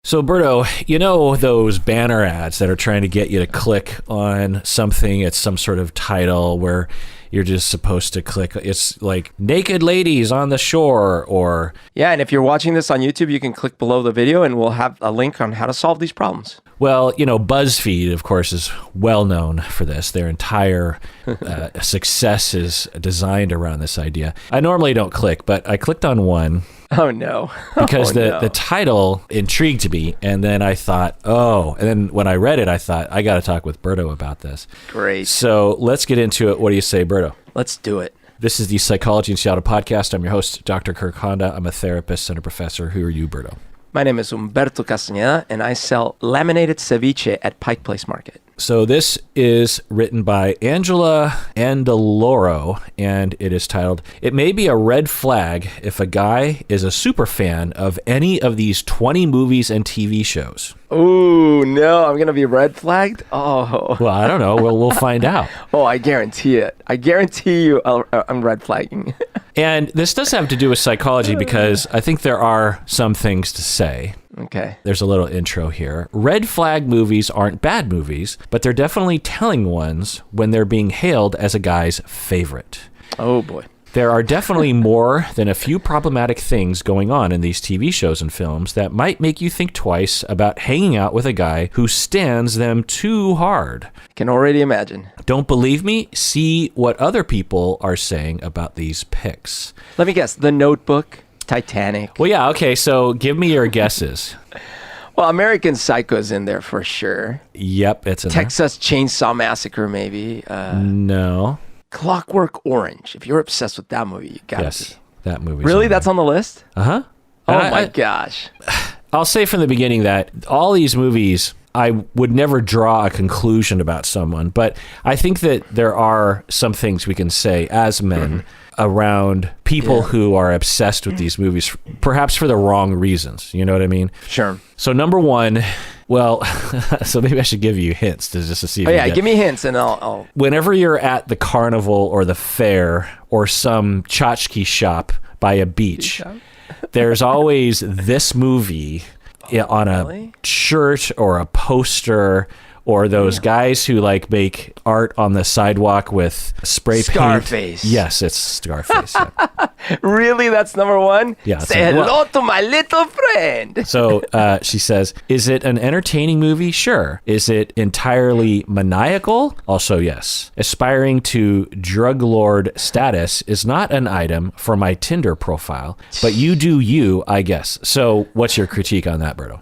So, Berto, you know those banner ads that are trying to get you to click on something? It's some sort of title where you're just supposed to click. It's like naked ladies on the shore or... Yeah, and if you're watching this on YouTube, you can click below the video and we'll have a link on how to solve these problems. Well, you know, BuzzFeed, of course, is well known for this. Their entire success is designed around this idea. I normally don't click, but I clicked on one. Oh, no. Because the title intrigued me, and then I thought, and then when I read it, I thought, I got to talk with Berto about this. Great. So let's get into it. What do you say, Berto? Let's do it. This is the Psychology in Seattle podcast. I'm your host, Dr. Kirk Honda. I'm a therapist and a professor. Who are you, Berto? My name is Humberto Castañeda, and I sell laminated ceviche at Pike Place Market. So this is written by Angela Andaloro, and it is titled, "It May Be a Red Flag If a Guy is a Super Fan of Any of These 20 Movies and TV Shows." Oh, no, I'm going to be red flagged? Oh. Well, I don't know. We'll find out. Oh, I guarantee it. I guarantee you I'm red flagging. And this does have to do with psychology because I think there are some things to say. Okay. There's a little intro here. Red flag movies aren't bad movies, but they're definitely telling ones when they're being hailed as a guy's favorite. Oh, boy. There are definitely more than a few problematic things going on in these TV shows and films that might make you think twice about hanging out with a guy who stands them too hard. Can already imagine. Don't believe me? See what other people are saying about these picks. Let me guess. The Notebook, Titanic. Well, yeah, okay, so give me your guesses. Well, American Psycho's in there for sure. Yep, it's in there. Texas Chainsaw Massacre, maybe. No. Clockwork Orange. If you're obsessed with that movie, you gotta Yes, be. that movie. Really? That's on the list? Uh-huh. Oh my gosh. I'll say from the beginning that all these movies, I would never draw a conclusion about someone, but I think that there are some things we can say as men around people who are obsessed with these movies, perhaps for the wrong reasons. You know what I mean? Sure. So number one, well, so maybe I should give you hints just to see if Oh you yeah, get... give me hints and I'll... Whenever you're at the carnival or the fair or some tchotchke shop by a beach, there's always this movie on a shirt or a poster, or those guys who like make art on the sidewalk with spray paint. Scarface. Yes, it's Scarface. Yeah. Really? That's number one? Yeah. Say hello to my little friend. So she says, is it an entertaining movie? Sure. Is it entirely maniacal? Also, yes. Aspiring to drug lord status is not an item for my Tinder profile, but you do you, I guess. So what's your critique on that, Berto?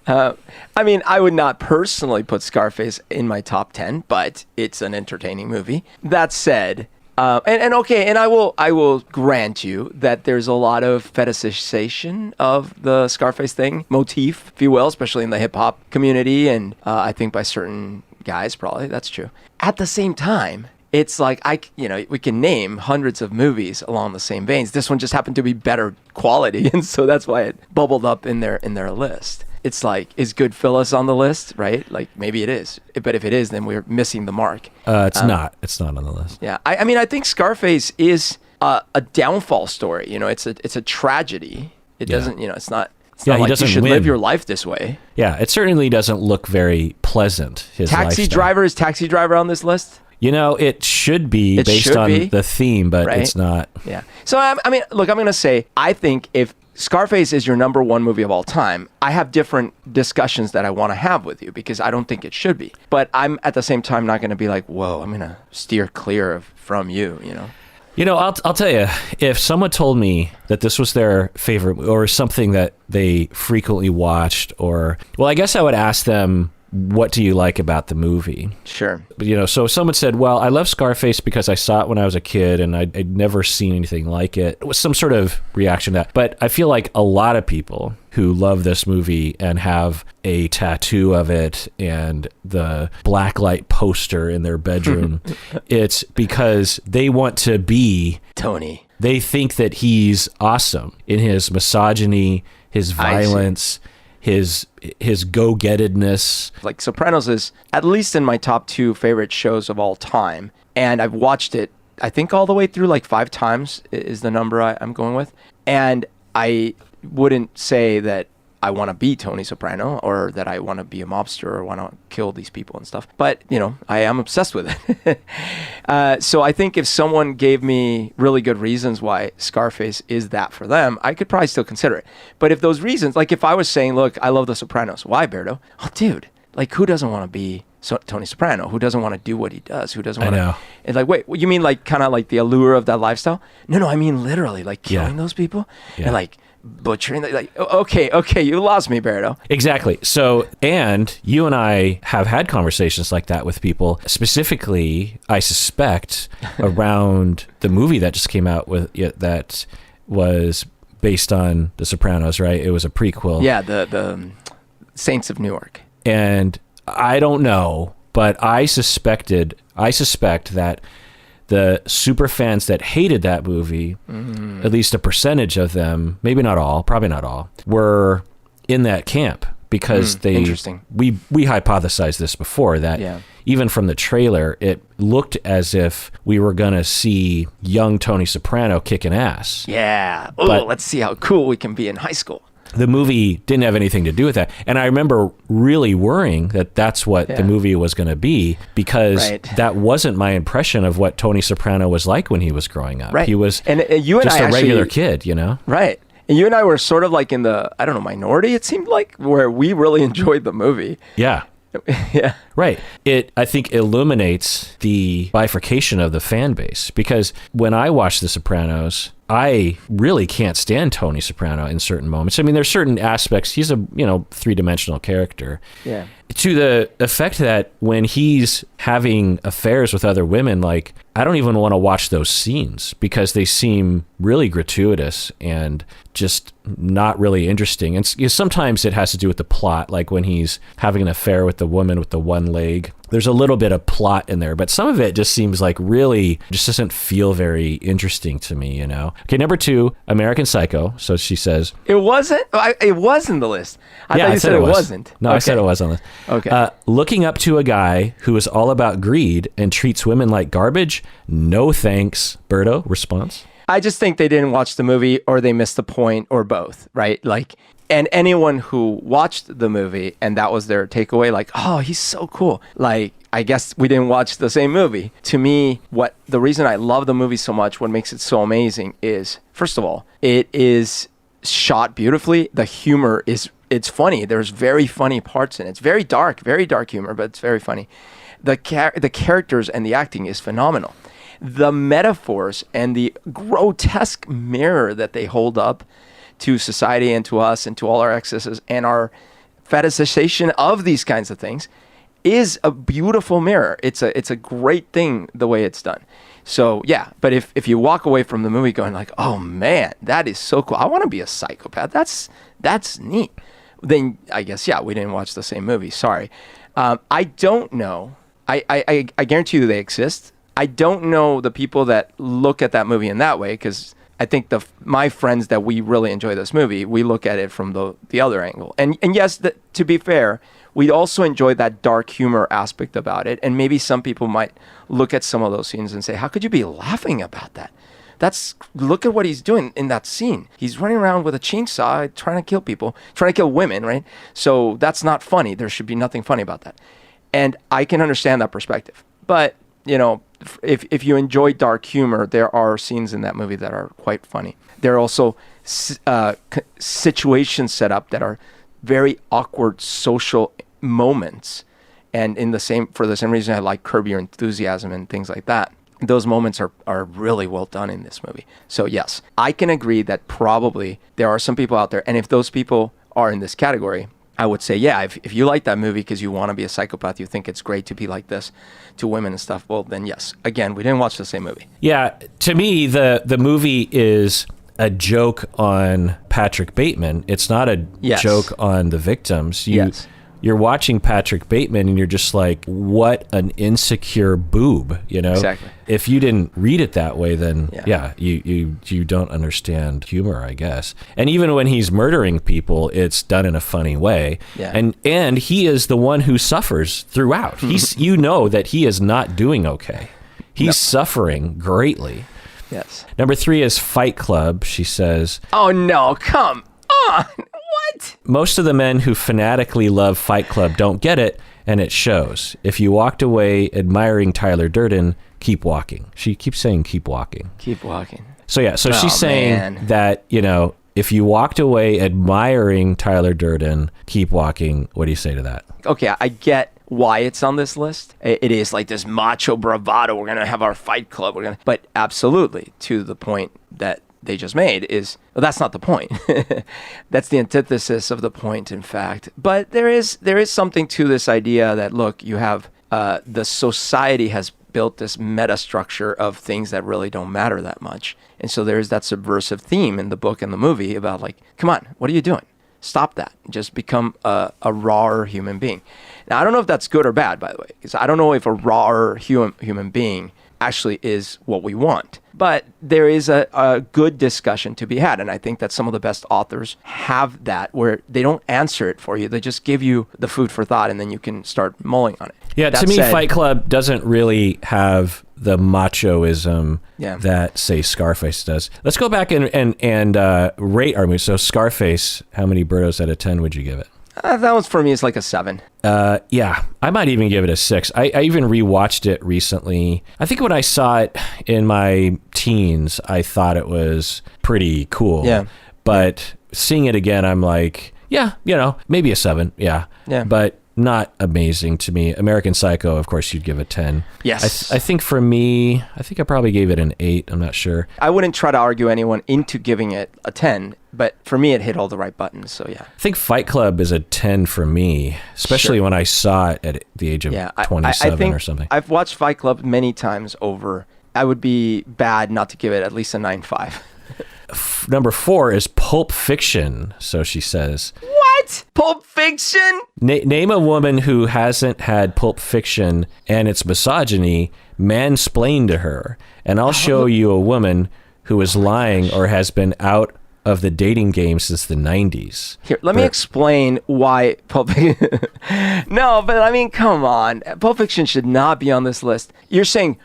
I mean, I would not personally put Scarface in my top 10, but it's an entertaining movie. That said, and I will grant you that there's a lot of fetishization of the Scarface thing, motif, if you will, especially in the hip hop community, and I think by certain guys, probably that's true. At the same time, it's like we can name hundreds of movies along the same veins. This one just happened to be better quality, and so that's why it bubbled up in their list. It's like, is Goodfellas on the list, right? Like, maybe it is. But if it is, then we're missing the mark. It's not. It's not on the list. Yeah. I mean, I think Scarface is a downfall story. You know, it's a tragedy. It doesn't, it's not like you should live your life this way. Yeah, it certainly doesn't look very pleasant, his Taxi Driver, is Taxi Driver on this list? You know, it should be based on the theme, but it's not. Yeah. So, I mean, look, I'm going to say, I think if Scarface is your number one movie of all time, I have different discussions that I want to have with you because I don't think it should be. But I'm at the same time not going to be like, whoa, I'm going to steer clear from you, you know? You know, I'll tell you, if someone told me that this was their favorite or something that they frequently watched, well, I guess I would ask them, what do you like about the movie? Sure. But, so if someone said, well, I love Scarface because I saw it when I was a kid and I'd never seen anything like it. It was some sort of reaction to that. But I feel like a lot of people who love this movie and have a tattoo of it and the blacklight poster in their bedroom, it's because they want to be Tony. They think that he's awesome in his misogyny, his violence, his go-gettedness. Like Sopranos is at least in my top 2 favorite shows of all time. And I've watched it, I think all the way through, like 5 times is the number I'm going with. And I wouldn't say that I want to be Tony Soprano or that I want to be a mobster or want to kill these people and stuff. But, I am obsessed with it. So I think if someone gave me really good reasons why Scarface is that for them, I could probably still consider it. But if those reasons, like if I was saying, look, I love The Sopranos. Why, Berto? Oh, dude, like who doesn't want to be Tony Soprano? Who doesn't want to do what he does? Who doesn't want to? I know. It's like, wait, you mean like kind of like the allure of that lifestyle? No, I mean literally like killing those people and like butchering. Like, okay, you lost me, Berto. Exactly. So, and you and I have had conversations like that with people, specifically, I suspect, around the movie that just came out with that was based on The Sopranos, right? It was a prequel. Yeah, the Saints of Newark. And I don't know, but I suspect that the super fans that hated that movie, at least a percentage of them, maybe not all, probably not all, were in that camp because we hypothesized this before that even from the trailer, it looked as if we were going to see young Tony Soprano kicking ass. Yeah. Oh, let's see how cool we can be in high school. The movie didn't have anything to do with that. And I remember really worrying that that's what the movie was going to be because that wasn't my impression of what Tony Soprano was like when he was growing up. Right. He was just a regular kid, Right. And you and I were sort of like in the, I don't know, minority, it seemed like, where we really enjoyed the movie. Yeah. Yeah. Right. I think illuminates the bifurcation of the fan base because when I watch The Sopranos, I really can't stand Tony Soprano in certain moments. I mean, there's certain aspects. He's a, three-dimensional character. Yeah. To the effect that when he's having affairs with other women, like, I don't even want to watch those scenes because they seem really gratuitous and just not really interesting. And sometimes it has to do with the plot, like when he's having an affair with the woman with the one leg. There's a little bit of plot in there, but some of it just seems like really just doesn't feel very interesting to me, Okay, number 2, American Psycho. So she says... It wasn't? It was in the list. I thought you said it wasn't. No, okay. I said it was on the list. Okay. Looking up to a guy who is all about greed and treats women like garbage? No thanks. Berto, response? I just think they didn't watch the movie or they missed the point or both, right? Like... And anyone who watched the movie and that was their takeaway, like, oh, he's so cool. Like, I guess we didn't watch the same movie. To me, the reason I love the movie so much, what makes it so amazing is, first of all, it is shot beautifully. The humor it's funny. There's very funny parts in it. It's very dark humor, but it's very funny. The characters and the acting is phenomenal. The metaphors and the grotesque mirror that they hold up to society and to us and to all our excesses and our fetishization of these kinds of things is a beautiful mirror. It's a great thing the way it's done. So yeah, but if you walk away from the movie going like, oh man, that is so cool. I want to be a psychopath. That's neat. Then I guess, we didn't watch the same movie. Sorry. I don't know. I guarantee you they exist. I don't know the people that look at that movie in that way because I think my friends that we really enjoy this movie, we look at it from the other angle. And yes, to be fair, we also enjoy that dark humor aspect about it. And maybe some people might look at some of those scenes and say, how could you be laughing about that? Look at what he's doing in that scene. He's running around with a chainsaw trying to kill people, trying to kill women, right? So that's not funny. There should be nothing funny about that. And I can understand that perspective. But, if you enjoy dark humor, there are scenes in that movie that are quite funny. There are also situations set up that are very awkward social moments. And for the same reason I like Curb Your Enthusiasm and things like that. Those moments are really well done in this movie. So yes, I can agree that probably there are some people out there. And if those people are in this category, I would say, if you like that movie because you want to be a psychopath, you think it's great to be like this to women and stuff, well, then yes. Again, we didn't watch the same movie. Yeah, to me, the movie is a joke on Patrick Bateman. It's not a joke on the victims. You're watching Patrick Bateman and you're just like, what an insecure boob, Exactly. If you didn't read it that way, then you don't understand humor, I guess. And even when he's murdering people, it's done in a funny way. Yeah. And he is the one who suffers throughout. He's that he is not doing okay. He's suffering greatly. Yes. Number 3 is Fight Club. She says, oh no, come on. What? Most of the men who fanatically love Fight Club don't get it, and it shows. If you walked away admiring Tyler Durden, keep walking. She keeps saying keep walking. Keep walking. So yeah, so she's saying that, you know, if you walked away admiring Tyler Durden, keep walking. What do you say to that? Okay, I get why it's on this list. It is like this macho bravado. We're going to have our Fight Club. But absolutely, to the point that they just made is, well, that's not the point. That's the antithesis of the point, in fact. But there is something to this idea that, look, you have the society has built this meta structure of things that really don't matter that much. And so there's that subversive theme in the book and the movie about like, come on, what are you doing? Stop that. Just become a rawer human being. Now, I don't know if that's good or bad, by the way, because I don't know if a rawer human being actually is what we want. But there is a good discussion to be had. And I think that some of the best authors have that, where they don't answer it for you. They just give you the food for thought, and then you can start mulling on it. Yeah, to me, Fight Club doesn't really have the machoism that, say, Scarface does. Let's go back and rate our movie. So Scarface, how many Birdos out of 10 would you give it? That was, for me, it's like a 7. Yeah, I might even give it a 6. I even rewatched it recently. I think when I saw it in my teens, I thought it was pretty cool. Yeah. But seeing it again, I'm like, yeah, you know, maybe a 7. Yeah. Yeah. But not amazing to me. American Psycho, of course, you'd give it 10. Yes. I think for me, I think I probably gave it an 8. I'm not sure. I wouldn't try to argue anyone into giving it a 10, but for me, it hit all the right buttons. So yeah. I think Fight Club is a 10 for me, especially when I saw it at the age of 27 I think or something. I've watched Fight Club many times over. I would be bad not to give it at least a 9.5. Number 4 is Pulp Fiction, so she says. What? Pulp Fiction? Name a woman who hasn't had Pulp Fiction and its misogyny mansplained to her, and I'll show you a woman who is lying or has been out of the dating game since the 90s. Here, let me explain why Pulp Fiction... No, but I mean, come on. Pulp Fiction should not be on this list. You're saying,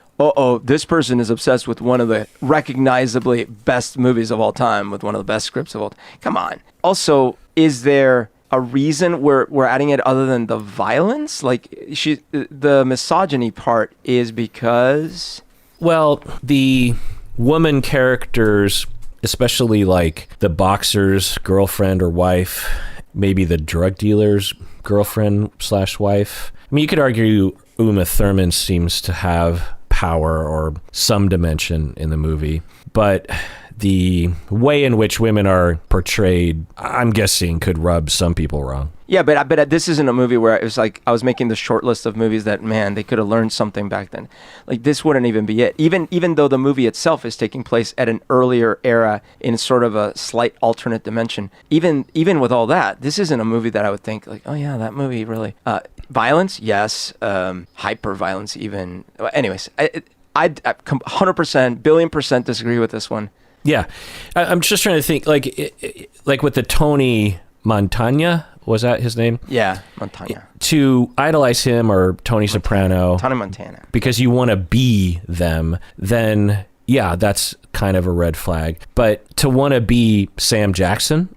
this person is obsessed with one of the recognizably best movies of all time, with one of the best scripts of all time. Come on. Also, is there a reason we're adding it other than the violence? Like, the misogyny part is because... Well, the woman characters, especially like the boxer's girlfriend or wife, maybe the drug dealer's girlfriend/wife. I mean, you could argue Uma Thurman seems to have power or some dimension in the movie, but the way in which women are portrayed, I'm guessing, could rub some people wrong. Yeah, but this isn't a movie where it was like I was making the short list of movies that, man, they could have learned something back then. Like, this wouldn't even be it. Even though the movie itself is taking place at an earlier era in sort of a slight alternate dimension, even with all that, this isn't a movie that I would think like, oh yeah, that movie really violence, yes, hyper violence even. Anyways, I 100%, billion% disagree with this one. Yeah, I'm just trying to think, like with the Tony Montana, was that his name? Yeah, Montana. To idolize him or Tony Soprano, Tony Montana, because you want to be them, then yeah, that's kind of a red flag. But to want to be Sam Jackson,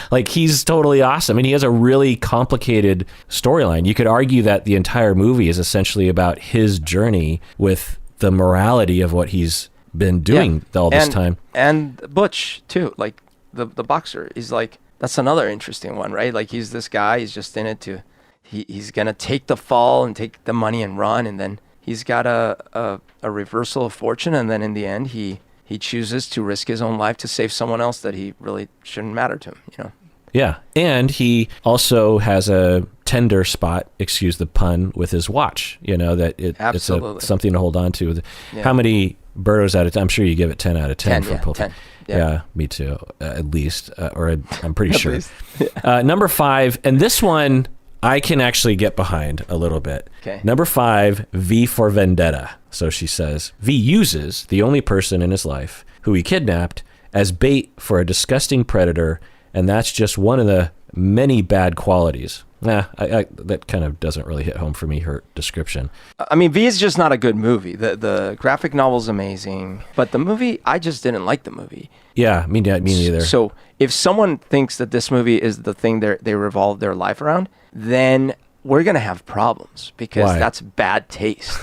like, he's totally awesome. I mean, he has a really complicated storyline. You could argue that the entire movie is essentially about his journey with the morality of what he's been doing all this time. And Butch too, like the boxer. He's like, that's another interesting one, right? Like, he's this guy, he's just in it to, he's gonna take the fall and take the money and run, and then he's got a reversal of fortune, and then in the end he chooses to risk his own life to save someone else that he really shouldn't matter to him, you know. Yeah, and he also has a tender spot, excuse the pun, with his watch. You know, that it's something to hold on to. Yeah. How many Birdos out of 10? I'm sure you give it 10 out of 10 for Pulp Fiction. Yeah, me too, at least, or I'm pretty sure. Yeah. Number 5, and this one I can actually get behind a little bit. Okay. Number 5, V for Vendetta. So she says, V uses the only person in his life who he kidnapped as bait for a disgusting predator, and that's just one of the many bad qualities that kind of doesn't really hit home for me, her description. I mean, V is just not a good movie. The graphic novel's amazing, but the movie, I just didn't like the movie. Yeah, me neither. So if someone thinks that this movie is the thing they revolve their life around, then we're going to have problems because Why? That's bad taste.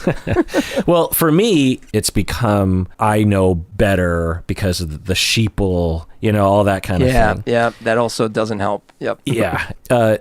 Well, for me, it's become I know better because of the sheeple, all that kind of thing. Yeah, that also doesn't help. Yep. Yeah.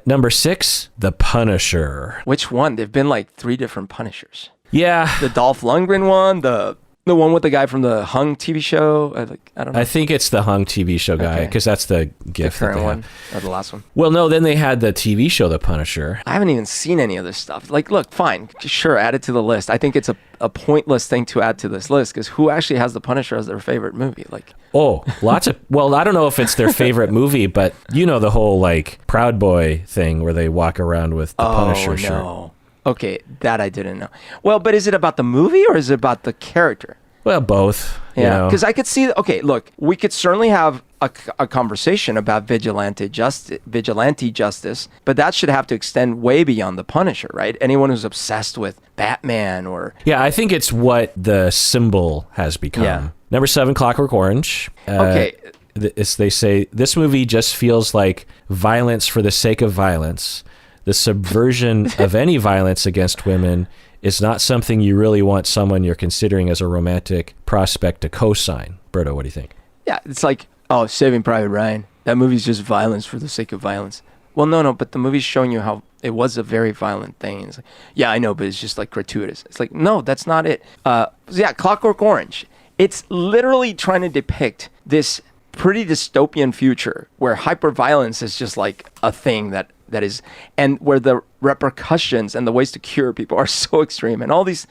Number 6, The Punisher. Which one? There've been like 3 different Punishers. Yeah. The Dolph Lundgren one, the one with the guy from the Hung TV show. I don't know. I think it's the Hung TV show guy because that's the gift the that current they one have. or the last one. Well, no, then they had the TV show, The Punisher. I haven't even seen any of this stuff. Like, look, fine, sure, add it to the list. I think it's a pointless thing to add to this list because who actually has The Punisher as their favorite movie? Like, lots of. Well, I don't know if it's their favorite movie, but the whole like Proud Boy thing where they walk around with the Punisher shirt. No. Okay, that I didn't know. Well, but is it about the movie or is it about the character? Well, both. Yeah, because I could see. Okay, look, we could certainly have a conversation about vigilante justice, but that should have to extend way beyond the Punisher, right? Anyone who's obsessed with Batman or I think it's what the symbol has become. Yeah. Number 7, Clockwork Orange. Okay. They say this movie just feels like violence for the sake of violence. The subversion of any violence against women is not something you really want someone you're considering as a romantic prospect to co-sign. Berto, what do you think? Yeah, it's like, Saving Private Ryan. That movie's just violence for the sake of violence. Well, no, but the movie's showing you how it was a very violent thing. It's like, yeah, I know, but it's just like gratuitous. It's like, no, that's not it. Clockwork Orange. It's literally trying to depict this pretty dystopian future where hyperviolence is just like a thing that is, and where the repercussions and the ways to cure people are so extreme and all these,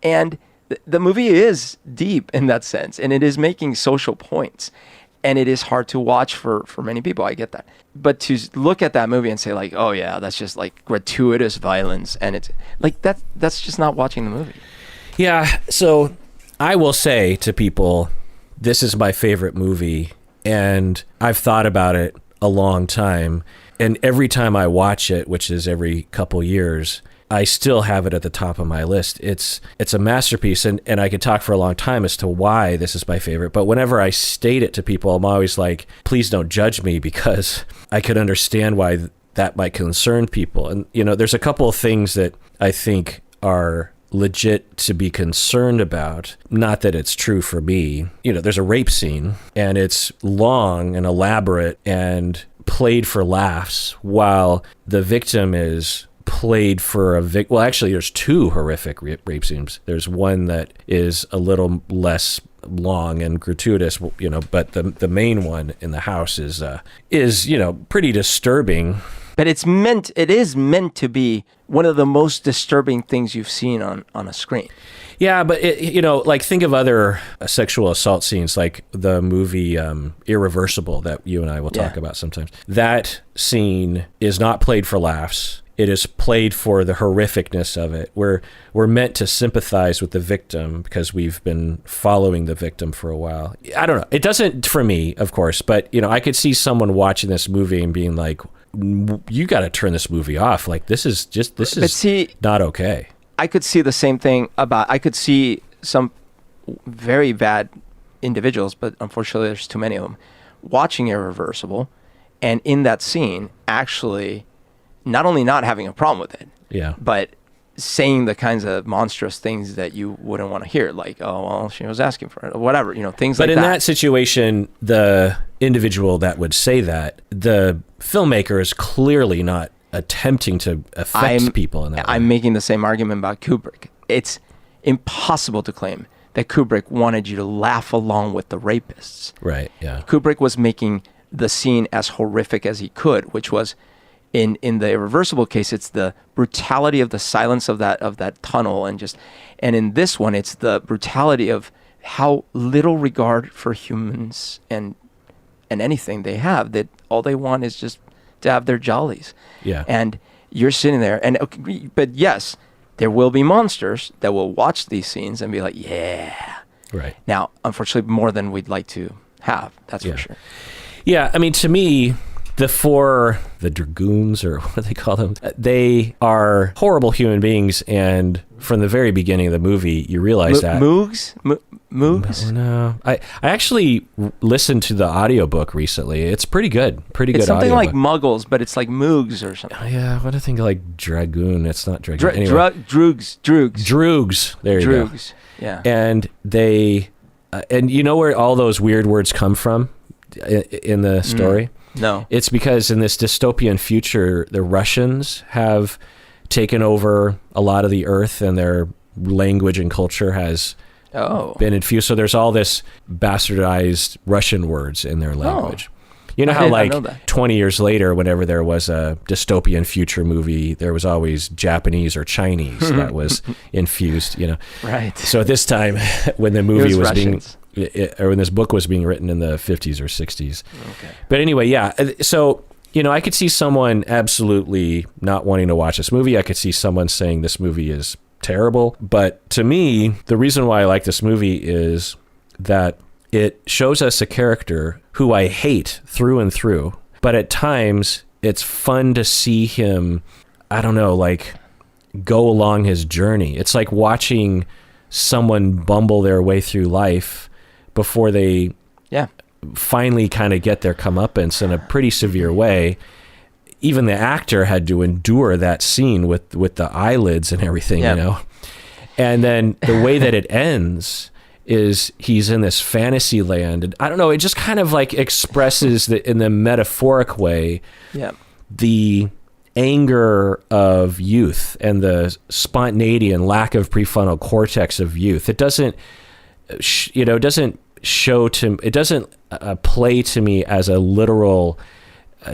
and the movie is deep in that sense, and it is making social points, and it is hard to watch for many people. I get that, but to look at that movie and say like, oh yeah, that's just like gratuitous violence, and it's like that's just not watching the movie. Yeah, so I will say to people, this is my favorite movie, and I've thought about it a long time. And every time I watch it, which is every couple years, I still have it at the top of my list. It's a masterpiece, and I could talk for a long time as to why this is my favorite. But whenever I state it to people, I'm always like, please don't judge me, because I could understand why that might concern people. And, there's a couple of things that I think are legit to be concerned about. Not that it's true for me. There's a rape scene, and it's long and elaborate and played for laughs, while the victim is played for well, actually, there's 2 horrific rape scenes. There's one that is a little less long and gratuitous, but the main one in the house is pretty disturbing. But it is meant to be one of the most disturbing things you've seen on a screen. Yeah, but like think of other sexual assault scenes, like the movie Irreversible that you and I will talk about sometimes. That scene is not played for laughs. It is played for the horrificness of it. We're meant to sympathize with the victim because we've been following the victim for a while. I don't know. It doesn't for me, of course, but I could see someone watching this movie and being like, you got to turn this movie off. Like this is not okay. I could see the same thing I could see some very bad individuals, but unfortunately there's too many of them, watching Irreversible, and in that scene actually not only not having a problem with it, but saying the kinds of monstrous things that you wouldn't want to hear, like, oh, well, she was asking for it, or whatever, things like that. But in that situation, the individual that would say that, the filmmaker is clearly not attempting to affect people in that way. I'm making the same argument about Kubrick. It's impossible to claim that Kubrick wanted you to laugh along with the rapists. Right, yeah. Kubrick was making the scene as horrific as he could, which was, in the Irreversible case, it's the brutality of the silence of that tunnel, and in this one, it's the brutality of how little regard for humans and anything they have, that all they want is just to have their jollies. Yeah. And you're sitting there, but yes, there will be monsters that will watch these scenes and be like, yeah. Right. Now, unfortunately, more than we'd like to have, that's for sure. Yeah, I mean, to me, the dragoons, or what do they call them? They are horrible human beings, and from the very beginning of the movie, you realize that. Moogs? Moogs? No. I actually listened to the audiobook recently. It's pretty good. Pretty good It's something audiobook. like Muggles, but it's like Moogs or something. Yeah, what do I think like Dragoon? It's not Dragoon. Anyway. Droogs. Droogs. There you go. Droogs. Yeah. And they, and you know where all those weird words come from in the story? No. It's because in this dystopian future, the Russians have taken over a lot of the earth, and their language and culture has been infused. So there's all this bastardized Russian words in their language. You know how like 20 years later, whenever there was a dystopian future movie, there was always Japanese or Chinese that was infused, you know? Right. So at this time, when the movie was Russians. or when this book was being written in the 50s or 60s. Okay. But anyway, yeah. So, you know, I could see someone absolutely not wanting to watch this movie. I could see someone saying this movie is terrible. But to me, the reason why I like this movie is that it shows us a character who I hate through and through. But at times, it's fun to see him, I don't know, like go along his journey. It's like watching someone bumble their way through life before they finally kind of get their comeuppance in a pretty severe way. Even the actor had to endure that scene with the eyelids and everything, you know? And then the way that it ends is he's in this fantasy land. And I don't know, it just kind of like expresses in the metaphoric way, the anger of youth and the spontaneity and lack of prefrontal cortex of youth. It doesn't, it doesn't play to me as a literal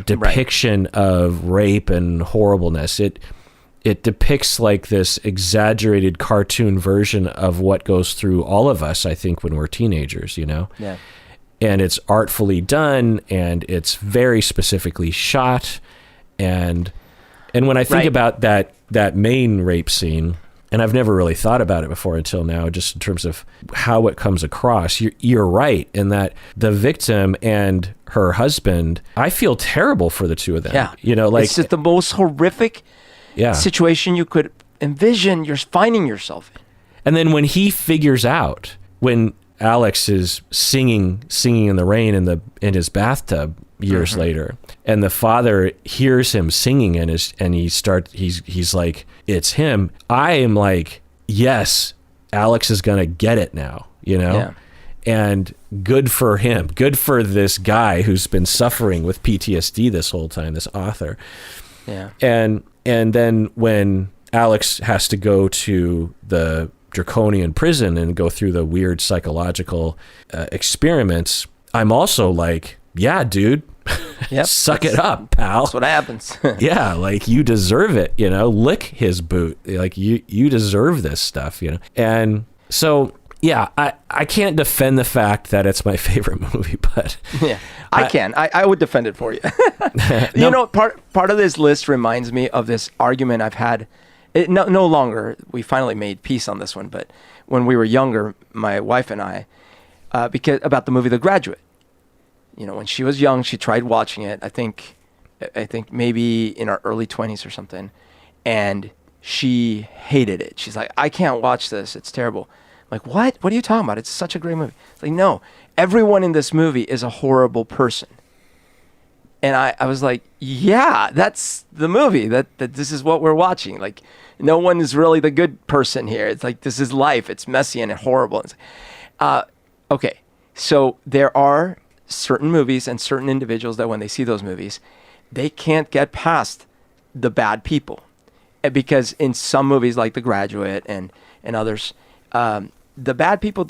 depiction of rape and horribleness. It depicts like this exaggerated cartoon version of what goes through all of us, I think, when we're teenagers, you know? Yeah. And it's artfully done, and it's very specifically shot. And when I think about that main rape scene, and I've never really thought about it before until now, just in terms of how it comes across, you're right in that the victim and her husband, I feel terrible for the two of them. Yeah. You know, like it's just the most horrific situation you could envision you're finding yourself in. And then when he figures out, when Alex is singing in the rain in his bathtub years later, and the father hears him singing and he's like, it's him. I am like, yes, Alex is gonna get it now, you know? Yeah. And good for him. Good for this guy who's been suffering with PTSD this whole time, this author. Yeah. And then when Alex has to go to the draconian prison and go through the weird psychological experiments, I'm also like, yeah, dude, suck it up, pal. That's what happens. Yeah, like you deserve it, you know, lick his boot. Like you deserve this stuff, you know? And so, yeah, I can't defend the fact that it's my favorite movie, but yeah, I can. I would defend it for you. You know, part of this list reminds me of this argument I've had. No longer. We finally made peace on this one, but when we were younger, my wife and I, because about the movie The Graduate. You know, when she was young, she tried watching it. I think maybe in our early 20s or something, and she hated it. She's like, I can't watch this. It's terrible. I'm like, what? What are you talking about? It's such a great movie. It's like, no, everyone in this movie is a horrible person. And I was like, yeah, that's the movie. That this is what we're watching. Like, no one is really the good person here. It's like, this is life. It's messy and horrible. It's okay, so there are certain movies and certain individuals that when they see those movies, they can't get past the bad people. Because in some movies like The Graduate and others, the bad people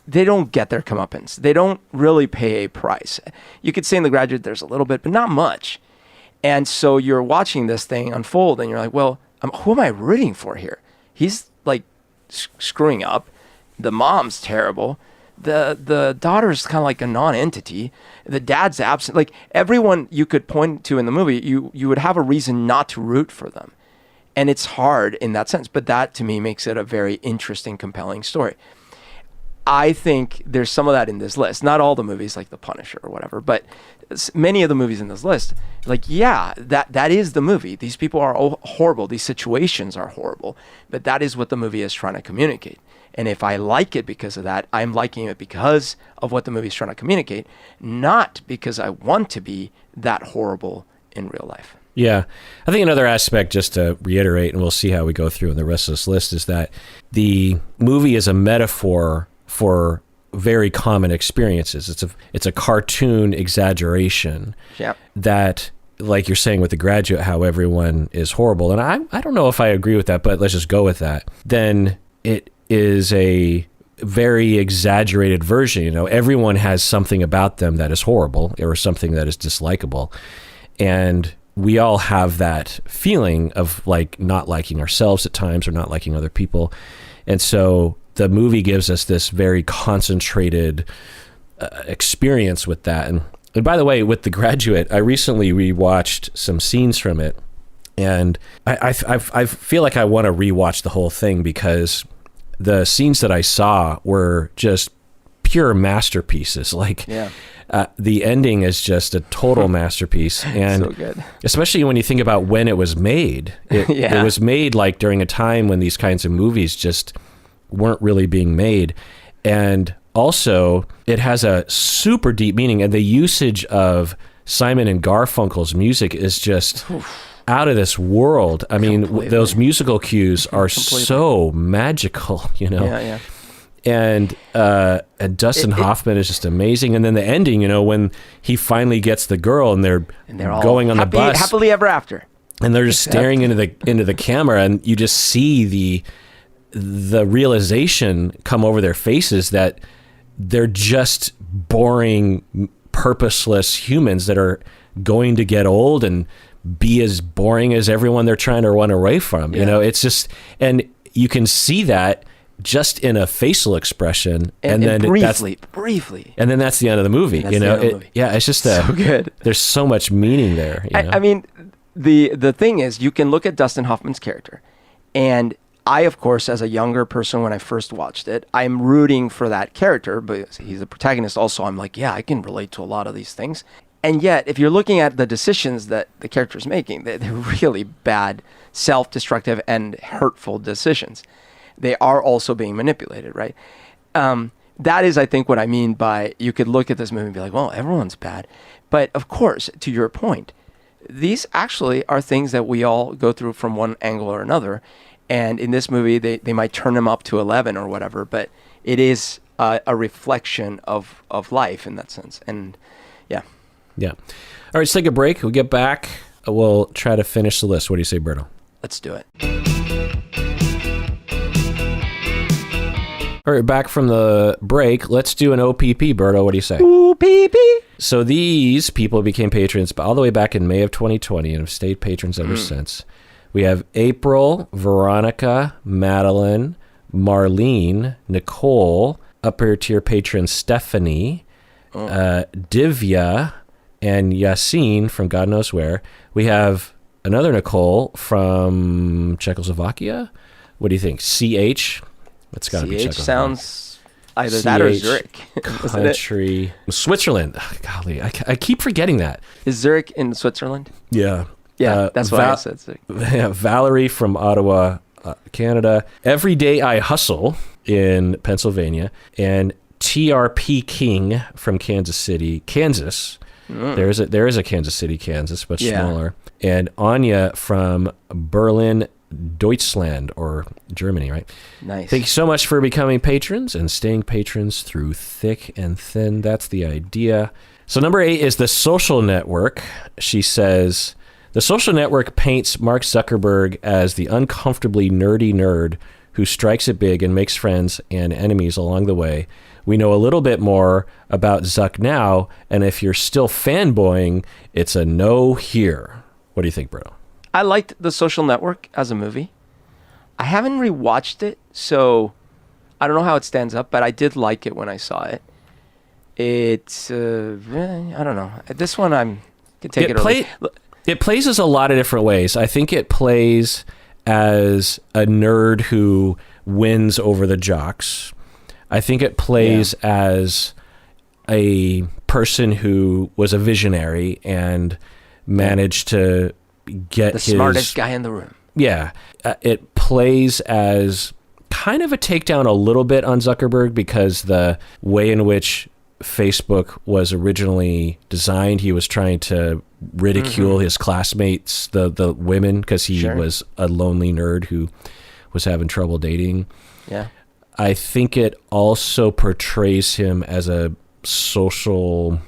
they don't get their comeuppance. They don't really pay a price. You could say in The Graduate there's a little bit, but not much. And so you're watching this thing unfold and you're like, well, who am I rooting for here? He's like screwing up. The mom's terrible. The daughter's kind of like a non-entity. The dad's absent. Like everyone you could point to in the movie, you would have a reason not to root for them. And it's hard in that sense. But that to me makes it a very interesting, compelling story. I think there's some of that in this list. Not all the movies, like The Punisher or whatever, but many of the movies in this list, like, yeah, that is the movie. These people are horrible. These situations are horrible. But that is what the movie is trying to communicate. And if I like it because of that, I'm liking it because of what the movie is trying to communicate, not because I want to be that horrible in real life. Yeah. I think another aspect, just to reiterate, and we'll see how we go through in the rest of this list, is that the movie is a metaphor for very common experiences. It's a cartoon exaggeration that, like you're saying with The Graduate, how everyone is horrible. And I don't know if I agree with that, but let's just go with that. Then it is a very exaggerated version. You know, everyone has something about them that is horrible or something that is dislikable. And we all have that feeling of like not liking ourselves at times or not liking other people. And so the movie gives us this very concentrated experience with that. And by the way, with The Graduate, I recently rewatched some scenes from it, and I feel like I want to rewatch the whole thing because the scenes that I saw were just pure masterpieces. Like, the ending is just a total masterpiece, and so good. Especially when you think about when it was made. It was made like during a time when these kinds of movies just weren't really being made. And also it has a super deep meaning, and the usage of Simon and Garfunkel's music is just out of this world. I mean, those musical cues are so magical, you know. And Dustin Hoffman is just amazing. And then the ending, you know, when he finally gets the girl and they're all going on the bus, happily ever after, and they're just staring into the camera, and you just see the realization come over their faces that they're just boring, purposeless humans that are going to get old and be as boring as everyone they're trying to run away from. You know, it's just, and you can see that just in a facial expression, and then briefly, and then that's the end of the movie. You know, it's just so good. There's so much meaning there. You know? I mean, the thing is, you can look at Dustin Hoffman's character, and I, of course, as a younger person, when I first watched it, I'm rooting for that character, but he's the protagonist. Also, I'm like, yeah, I can relate to a lot of these things. And yet, if you're looking at the decisions that the character is making, they're really bad, self-destructive, and hurtful decisions. They are also being manipulated, right? That is, I think, what I mean by you could look at this movie and be like, well, everyone's bad. But of course, to your point, these actually are things that we all go through from one angle or another. And in this movie, they might turn them up to 11 or whatever, but it is a reflection of life in that sense. And yeah. Yeah. All right, let's take a break. We'll get back. We'll try to finish the list. What do you say, Berto? Let's do it. All right, back from the break. Let's do an OPP, Berto. What do you say? OPP. So these people became patrons all the way back in May of 2020 and have stayed patrons ever since. We have April, Veronica, Madeline, Marlene, Nicole, upper tier patron Stephanie, Divya, and Yassine from God knows where. We have another Nicole from Czechoslovakia. What do you think? CH? It's got to be Czechoslovakia. Sounds either that or Zurich. Country. Switzerland. Oh, golly, I keep forgetting that. Is Zurich in Switzerland? Yeah. Yeah, that's what I said. Yeah, Valerie from Ottawa, Canada. Everyday I Hustle in Pennsylvania. And TRP King from Kansas City, Kansas. There is a Kansas City, Kansas, but smaller. And Anya from Berlin, Deutschland, or Germany, right? Nice. Thank you so much for becoming patrons and staying patrons through thick and thin. That's the idea. So number 8 is The Social Network. She says, The Social Network paints Mark Zuckerberg as the uncomfortably nerdy nerd who strikes it big and makes friends and enemies along the way. We know a little bit more about Zuck now, and if you're still fanboying, it's a no here. What do you think, bro? I liked The Social Network as a movie. I haven't rewatched it, so I don't know how it stands up, but I did like it when I saw it. It's, I don't know. This one, I can take it or leave. It plays as a lot of different ways. I think it plays as a nerd who wins over the jocks. I think it plays as a person who was a visionary and managed to get the smartest guy in the room. Yeah. It plays as kind of a takedown a little bit on Zuckerberg, because the way in which Facebook was originally designed, he was trying to ridicule his classmates, the women, because he was a lonely nerd who was having trouble dating. Yeah. I think it also portrays him as a social,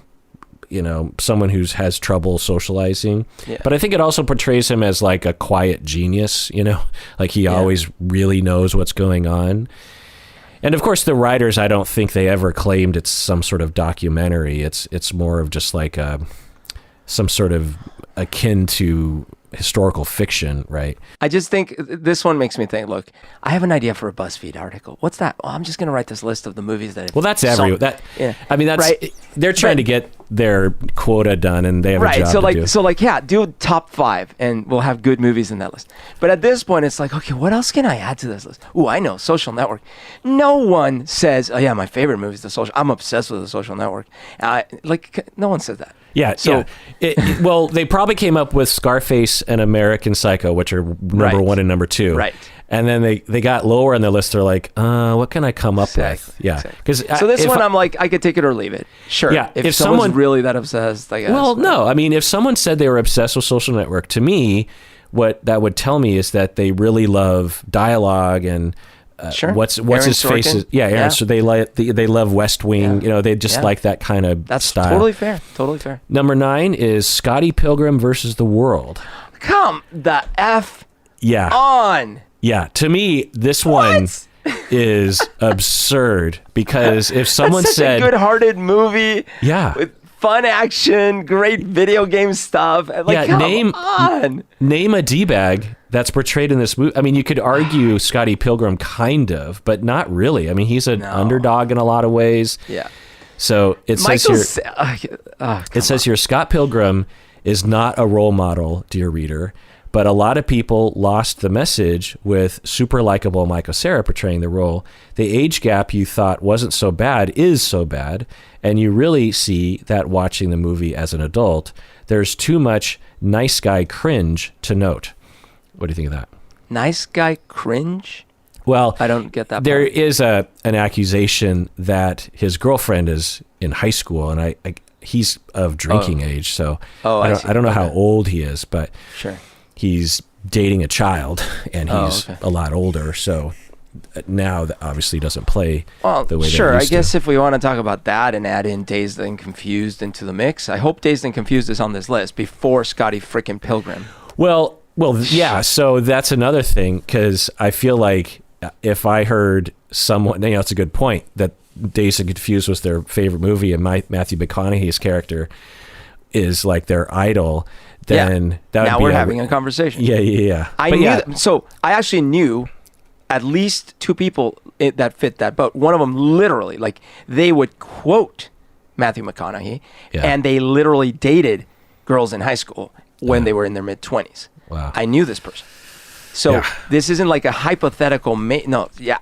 someone who has trouble socializing. Yeah. But I think it also portrays him as like a quiet genius, like he always really knows what's going on. And of course, the writers, I don't think they ever claimed it's some sort of documentary. It's more of just like some sort of akin to historical fiction, right? I just think this one makes me think, look, I have an idea for a BuzzFeed article. What's that? Well, I'm just going to write this list of the movies that... Well, that's every... I mean, that's... Right. They're trying to get their quota done, and they have a job to do. So, do top 5, and we'll have good movies in that list. But at this point, it's like, okay, what else can I add to this list? Ooh, I know, Social Network. No one says, oh, yeah, my favorite movie is The Social... I'm obsessed with The Social Network. No one says that. Yeah. So, well, they probably came up with Scarface and American Psycho, which are number 1 and number 2. Right. And then they got lower on the list. They're like, what can I come up with? Yeah. So this one, I'm like, I could take it or leave it. Sure. Yeah. If someone's really that obsessed, I guess. Well, no. I mean, if someone said they were obsessed with Social Network, to me, what that would tell me is that they really love dialogue and what's Aaron his face is, Aaron. So they love West Wing. They just like that kind of style. Totally fair. Number 9 is Scotty Pilgrim versus the World. Come the F on. Yeah, to me, this one is absurd, because if someone That's said a good-hearted movie, with fun action, great video game stuff, come on, name a D-bag that's portrayed in this movie. I mean, you could argue Scotty Pilgrim, kind of, but not really. I mean, he's an underdog in a lot of ways. Yeah. So it says here, Scott Pilgrim is not a role model, dear reader. But a lot of people lost the message with super likable Michael Cera portraying the role. The age gap you thought wasn't so bad is so bad, and you really see that watching the movie as an adult. There's too much nice guy cringe to note. What do you think of that? Nice guy cringe? Well, I don't get that. There is an accusation that his girlfriend is in high school, and he's of drinking age, so I don't know how old he is, but he's dating a child, and he's a lot older, so now that obviously doesn't play the way sure. they I used guess to. if we want to talk about that and add in Dazed and Confused into the mix, I hope Dazed and Confused is on this list before Scotty frickin' Pilgrim. Well, yeah. So that's another thing, because I feel like if I heard someone, it's a good point that Dazed and Confused was their favorite movie, and Matthew McConaughey's character is like their idol. Then that would now be we're having a conversation. Yeah. I knew that. So I actually knew at least 2 people that fit that boat. One of them literally, like, they would quote Matthew McConaughey, and they literally dated girls in high school when they were in their mid-20s. Wow. I knew this person. So this isn't like a hypothetical.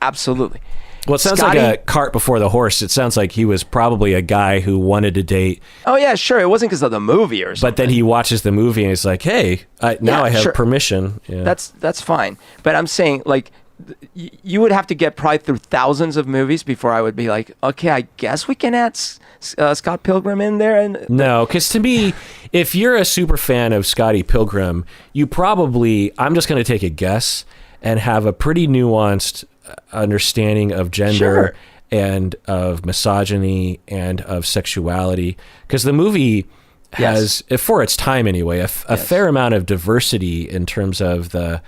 Absolutely. Well, it sounds like a cart before the horse. It sounds like he was probably a guy who wanted to date. Oh, yeah, sure. It wasn't because of the movie or something. But then he watches the movie and he's like, hey, now I have permission. Yeah. That's fine. But I'm saying, like, you would have to get probably through thousands of movies before I would be like, okay, I guess we can add Scott Pilgrim in there. No, because to me, if you're a super fan of Scotty Pilgrim, you probably, I'm just going to take a guess, and have a pretty nuanced understanding of gender and of misogyny and of sexuality, because the movie has, for its time anyway, a fair amount of diversity in terms of the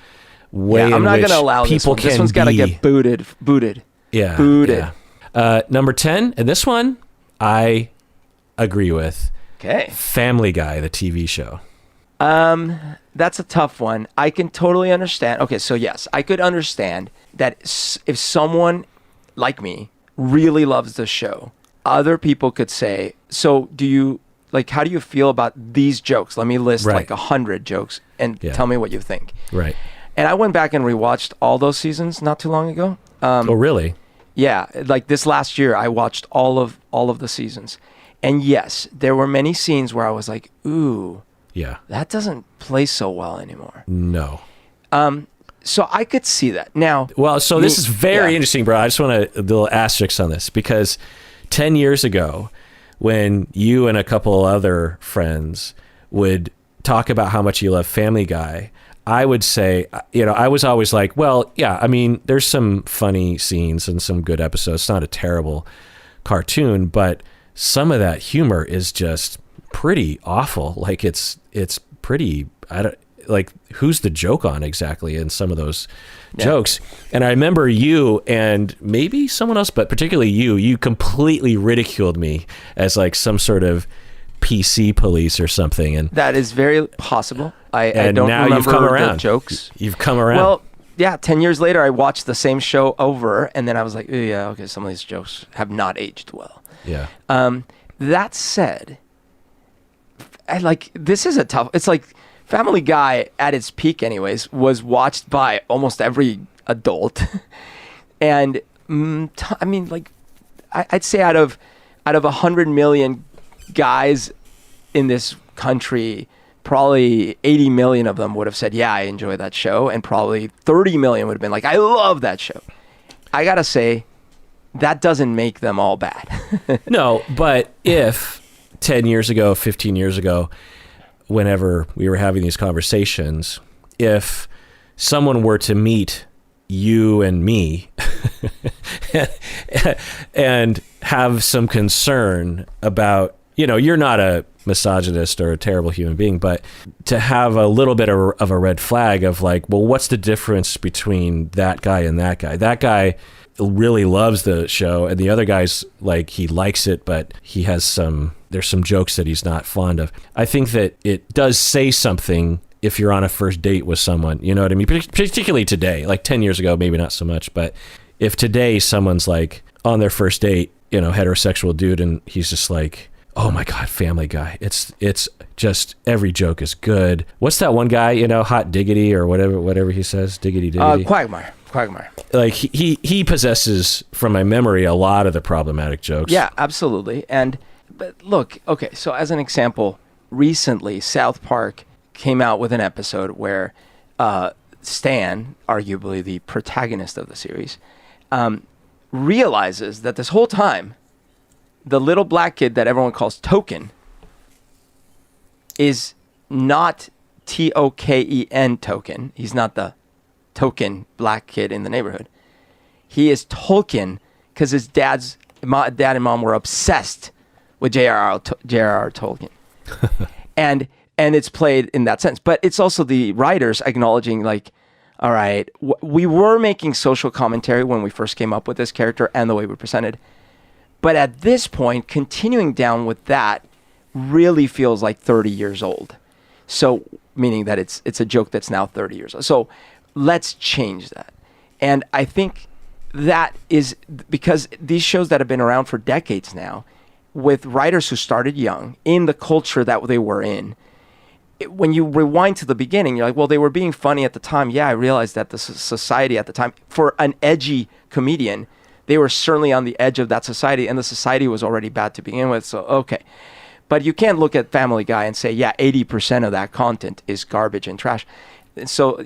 way in I'm not which gonna allow people this one's got to get booted. Booted. Number 10, and this one I agree with. Okay. Family Guy, the TV show. That's a tough one. I can totally understand. Okay, so yes, I could understand that if someone like me really loves the show, other people could say, so do you, like, how do you feel about these jokes? Let me list like 100 jokes and tell me what you think. Right. And I went back and rewatched all those seasons not too long ago. Oh, really? Yeah, like this last year, I watched all of the seasons, and yes, there were many scenes where I was like, "Ooh, Yeah. that doesn't play so well anymore." No. So I could see that now. Well, so this is very yeah. interesting, bro. I just want a little asterisk on this because 10 years ago, when you and a couple other friends would talk about how much you love Family Guy, I would say, I was always like, well, yeah, I mean, there's some funny scenes and some good episodes. It's not a terrible cartoon, but some of that humor is just pretty awful. Like it's pretty, like who's the joke on exactly in some of those jokes. And I remember you and maybe someone else, but particularly you completely ridiculed me as like some sort of PC police or something. And that is very possible. I and don't now remember you've come around. the jokes. You've come around. Well, yeah, 10 years later, I watched the same show over, and then I was like, oh, yeah, okay, some of these jokes have not aged well. Yeah. That said, this is a tough, it's like Family Guy at its peak anyways, was watched by almost every adult. And I mean, like, I'd say out of 100 million guys in this country, probably 80 million of them would have said, yeah, I enjoy that show. And probably 30 million would have been like, I love that show. I got to say, that doesn't make them all bad. No, but if 10 years ago, 15 years ago, whenever we were having these conversations, if someone were to meet you and me and have some concern about, you're not a misogynist or a terrible human being, but to have a little bit of a red flag of like, well, what's the difference between that guy and that guy? That guy really loves the show and the other guy's like, he likes it, but he has there's some jokes that he's not fond of. I think that it does say something if you're on a first date with someone, you know what I mean? Particularly today, like 10 years ago, maybe not so much, but if today someone's like on their first date, heterosexual dude, and he's just like, oh my God, Family Guy. It's just every joke is good. What's that one guy, Hot Diggity or whatever he says, Diggity Diggity. Quagmire. Like he possesses, from my memory, a lot of the problematic jokes. Yeah, absolutely. But look, okay, so as an example, recently South Park came out with an episode where Stan, arguably the protagonist of the series, realizes that this whole time, the little black kid that everyone calls Token is not Token Token. He's not the token black kid in the neighborhood. He is Tolkien because his dad and mom were obsessed with J.R.R. Tolkien. and it's played in that sense. But it's also the writers acknowledging like, all right, we were making social commentary when we first came up with this character and the way we presented. But at this point, continuing down with that really feels like 30 years old. So, meaning that it's a joke that's now 30 years old. So, let's change that. And I think that is because these shows that have been around for decades now, with writers who started young in the culture that they were in, when you rewind to the beginning, you're like, well, they were being funny at the time. Yeah, I realized that the society at the time, for an edgy comedian, they were certainly on the edge of that society, and the society was already bad to begin with. So, okay. But you can't look at Family Guy and say, yeah, 80% of that content is garbage and trash. And so,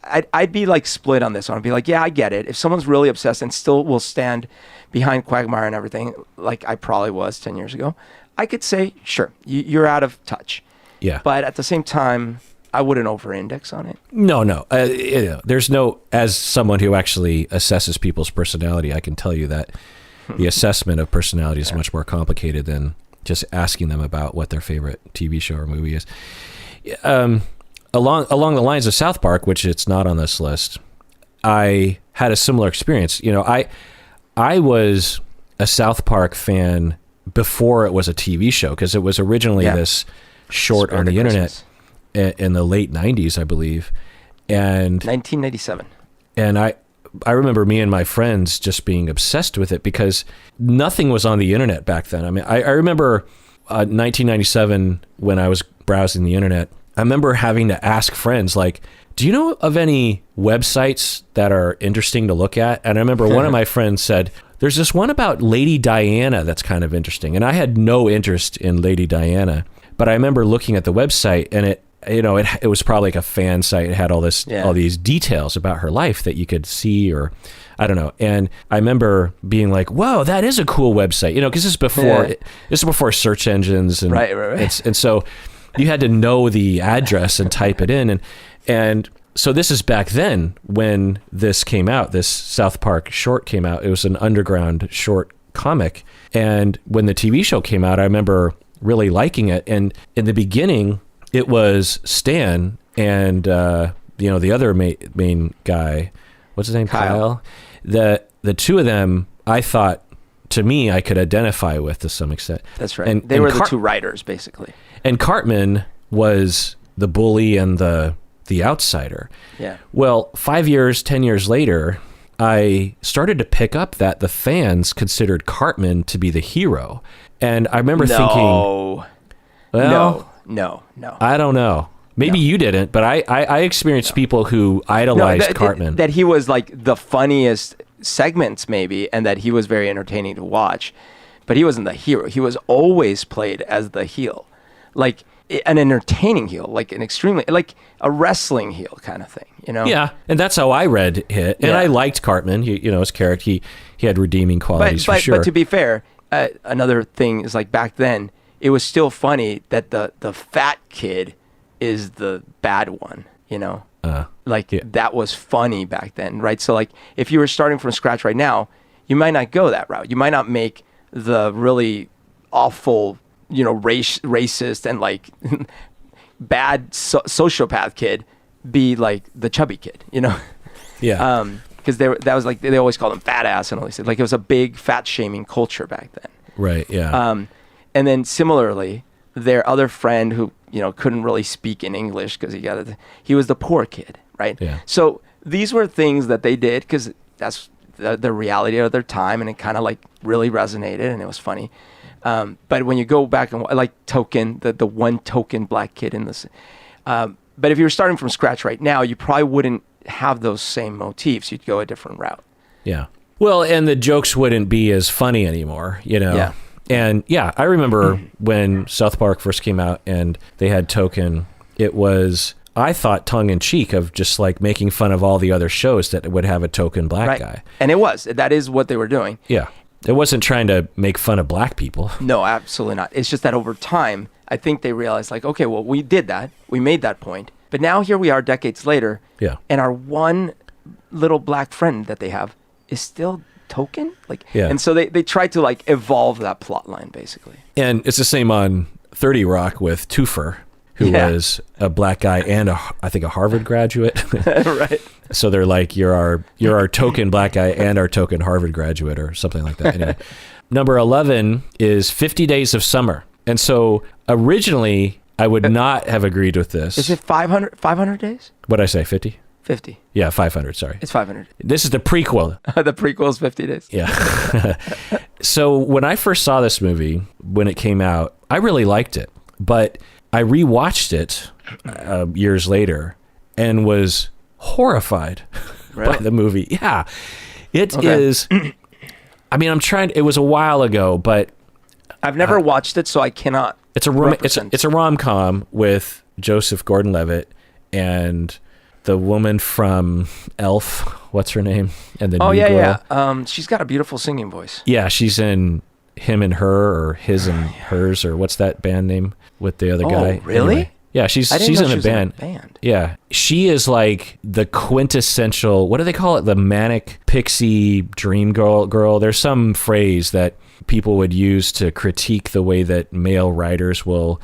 I'd be like split on this one. I'd be like, yeah, I get it. If someone's really obsessed and still will stand behind Quagmire and everything, like I probably was 10 years ago, I could say, sure, you're out of touch. Yeah. But at the same time, I wouldn't over-index on it. No. There's no, as someone who actually assesses people's personality, I can tell you that the assessment of personality is much more complicated than just asking them about what their favorite TV show or movie is. Along the lines of South Park, which it's not on this list, I had a similar experience. I was a South Park fan before it was a TV show, because it was originally this short on the internet in the late 90s, I believe. And 1997. And I remember me and my friends just being obsessed with it because nothing was on the internet back then. I mean, I remember 1997 when I was browsing the internet, I remember having to ask friends, like, Do you know of any websites that are interesting to look at? And I remember one of my friends said, there's this one about Lady Diana that's kind of interesting. And I had no interest in Lady Diana, but I remember looking at the website, and it was probably like a fan site. It had all these details about her life that you could see, or I don't know. And I remember being like, whoa, that is a cool website, because this is before search engines. And right. And so you had to know the address and type it in. And so this is back then when this came out, this South Park short came out. It was an underground short comic. And when the TV show came out, I remember really liking it. And in the beginning, it was Stan and, the other main guy, what's his name? Kyle. The two of them, I thought, to me, I could identify with to some extent. That's right. They were the two writers, basically. And Cartman was the bully and the outsider. Yeah. Well, 5 years, 10 years later, I started to pick up that the fans considered Cartman to be the hero. And I remember thinking, well, no. I don't know. Maybe you didn't, but I experienced people who idolized Cartman. That he was like the funniest segments, maybe, and that he was very entertaining to watch. But he wasn't the hero. He was always played as the heel. Like an entertaining heel, like an extremely, like a wrestling heel kind of thing, Yeah, and that's how I read it. And I liked Cartman. His character, he had redeeming qualities for sure. But to be fair, another thing is like back then, it was still funny that the fat kid is the bad one, that was funny back then, right? So like if you were starting from scratch right now, you might not go that route. You might not make the really awful, racist and like bad sociopath kid be like the chubby kid, Yeah. Because they always called him fat ass and all these things. Like it was a big fat shaming culture back then. Right. Yeah. And then similarly, their other friend who couldn't really speak in English because he was the poor kid, right? Yeah. So these were things that they did because that's the reality of their time, and it kind of like really resonated and it was funny. But when you go back and like Token, the one token black kid in this, but if you were starting from scratch right now, you probably wouldn't have those same motifs. You'd go a different route. Yeah. Well, and the jokes wouldn't be as funny anymore, Yeah. And I remember when South Park first came out and they had Token, it was, I thought, tongue in cheek of just like making fun of all the other shows that would have a token black guy. And that is what they were doing. Yeah. It wasn't trying to make fun of black people. No, absolutely not. It's just that over time, I think they realized like, okay, well, we did that. We made that point. But now here we are decades later. Yeah. And our one little black friend that they have is still Token. And so they tried to like evolve that plot line basically. And it's the same on 30 Rock with Toofer, who was a black guy and I think a Harvard graduate. Right. So they're like, you're our token black guy and our token Harvard graduate or something like that. Anyway, number 11 is 50 Days of Summer. And so originally I would not have agreed with this. Is it 500 days? What'd I say, 50? 50. Yeah, 500, sorry. It's 500. This is the prequel. The prequel is 50 days. Yeah. So when I first saw this movie, when it came out, I really liked it. But I rewatched it years later and was horrified by the movie. Yeah. It is. I mean, it was a while ago, but I've never watched it, so I cannot. It's a rom-com with Joseph Gordon-Levitt and the woman from Elf, what's her name? And the new girl. She's got a beautiful singing voice. Yeah, she's in Him and Her or His and Hers or what's that band name with the other guy? Oh, really? Anyway, yeah, she's in a band. Yeah, she is like the quintessential. What do they call it? The manic pixie dream girl. There's some phrase that people would use to critique the way that male writers will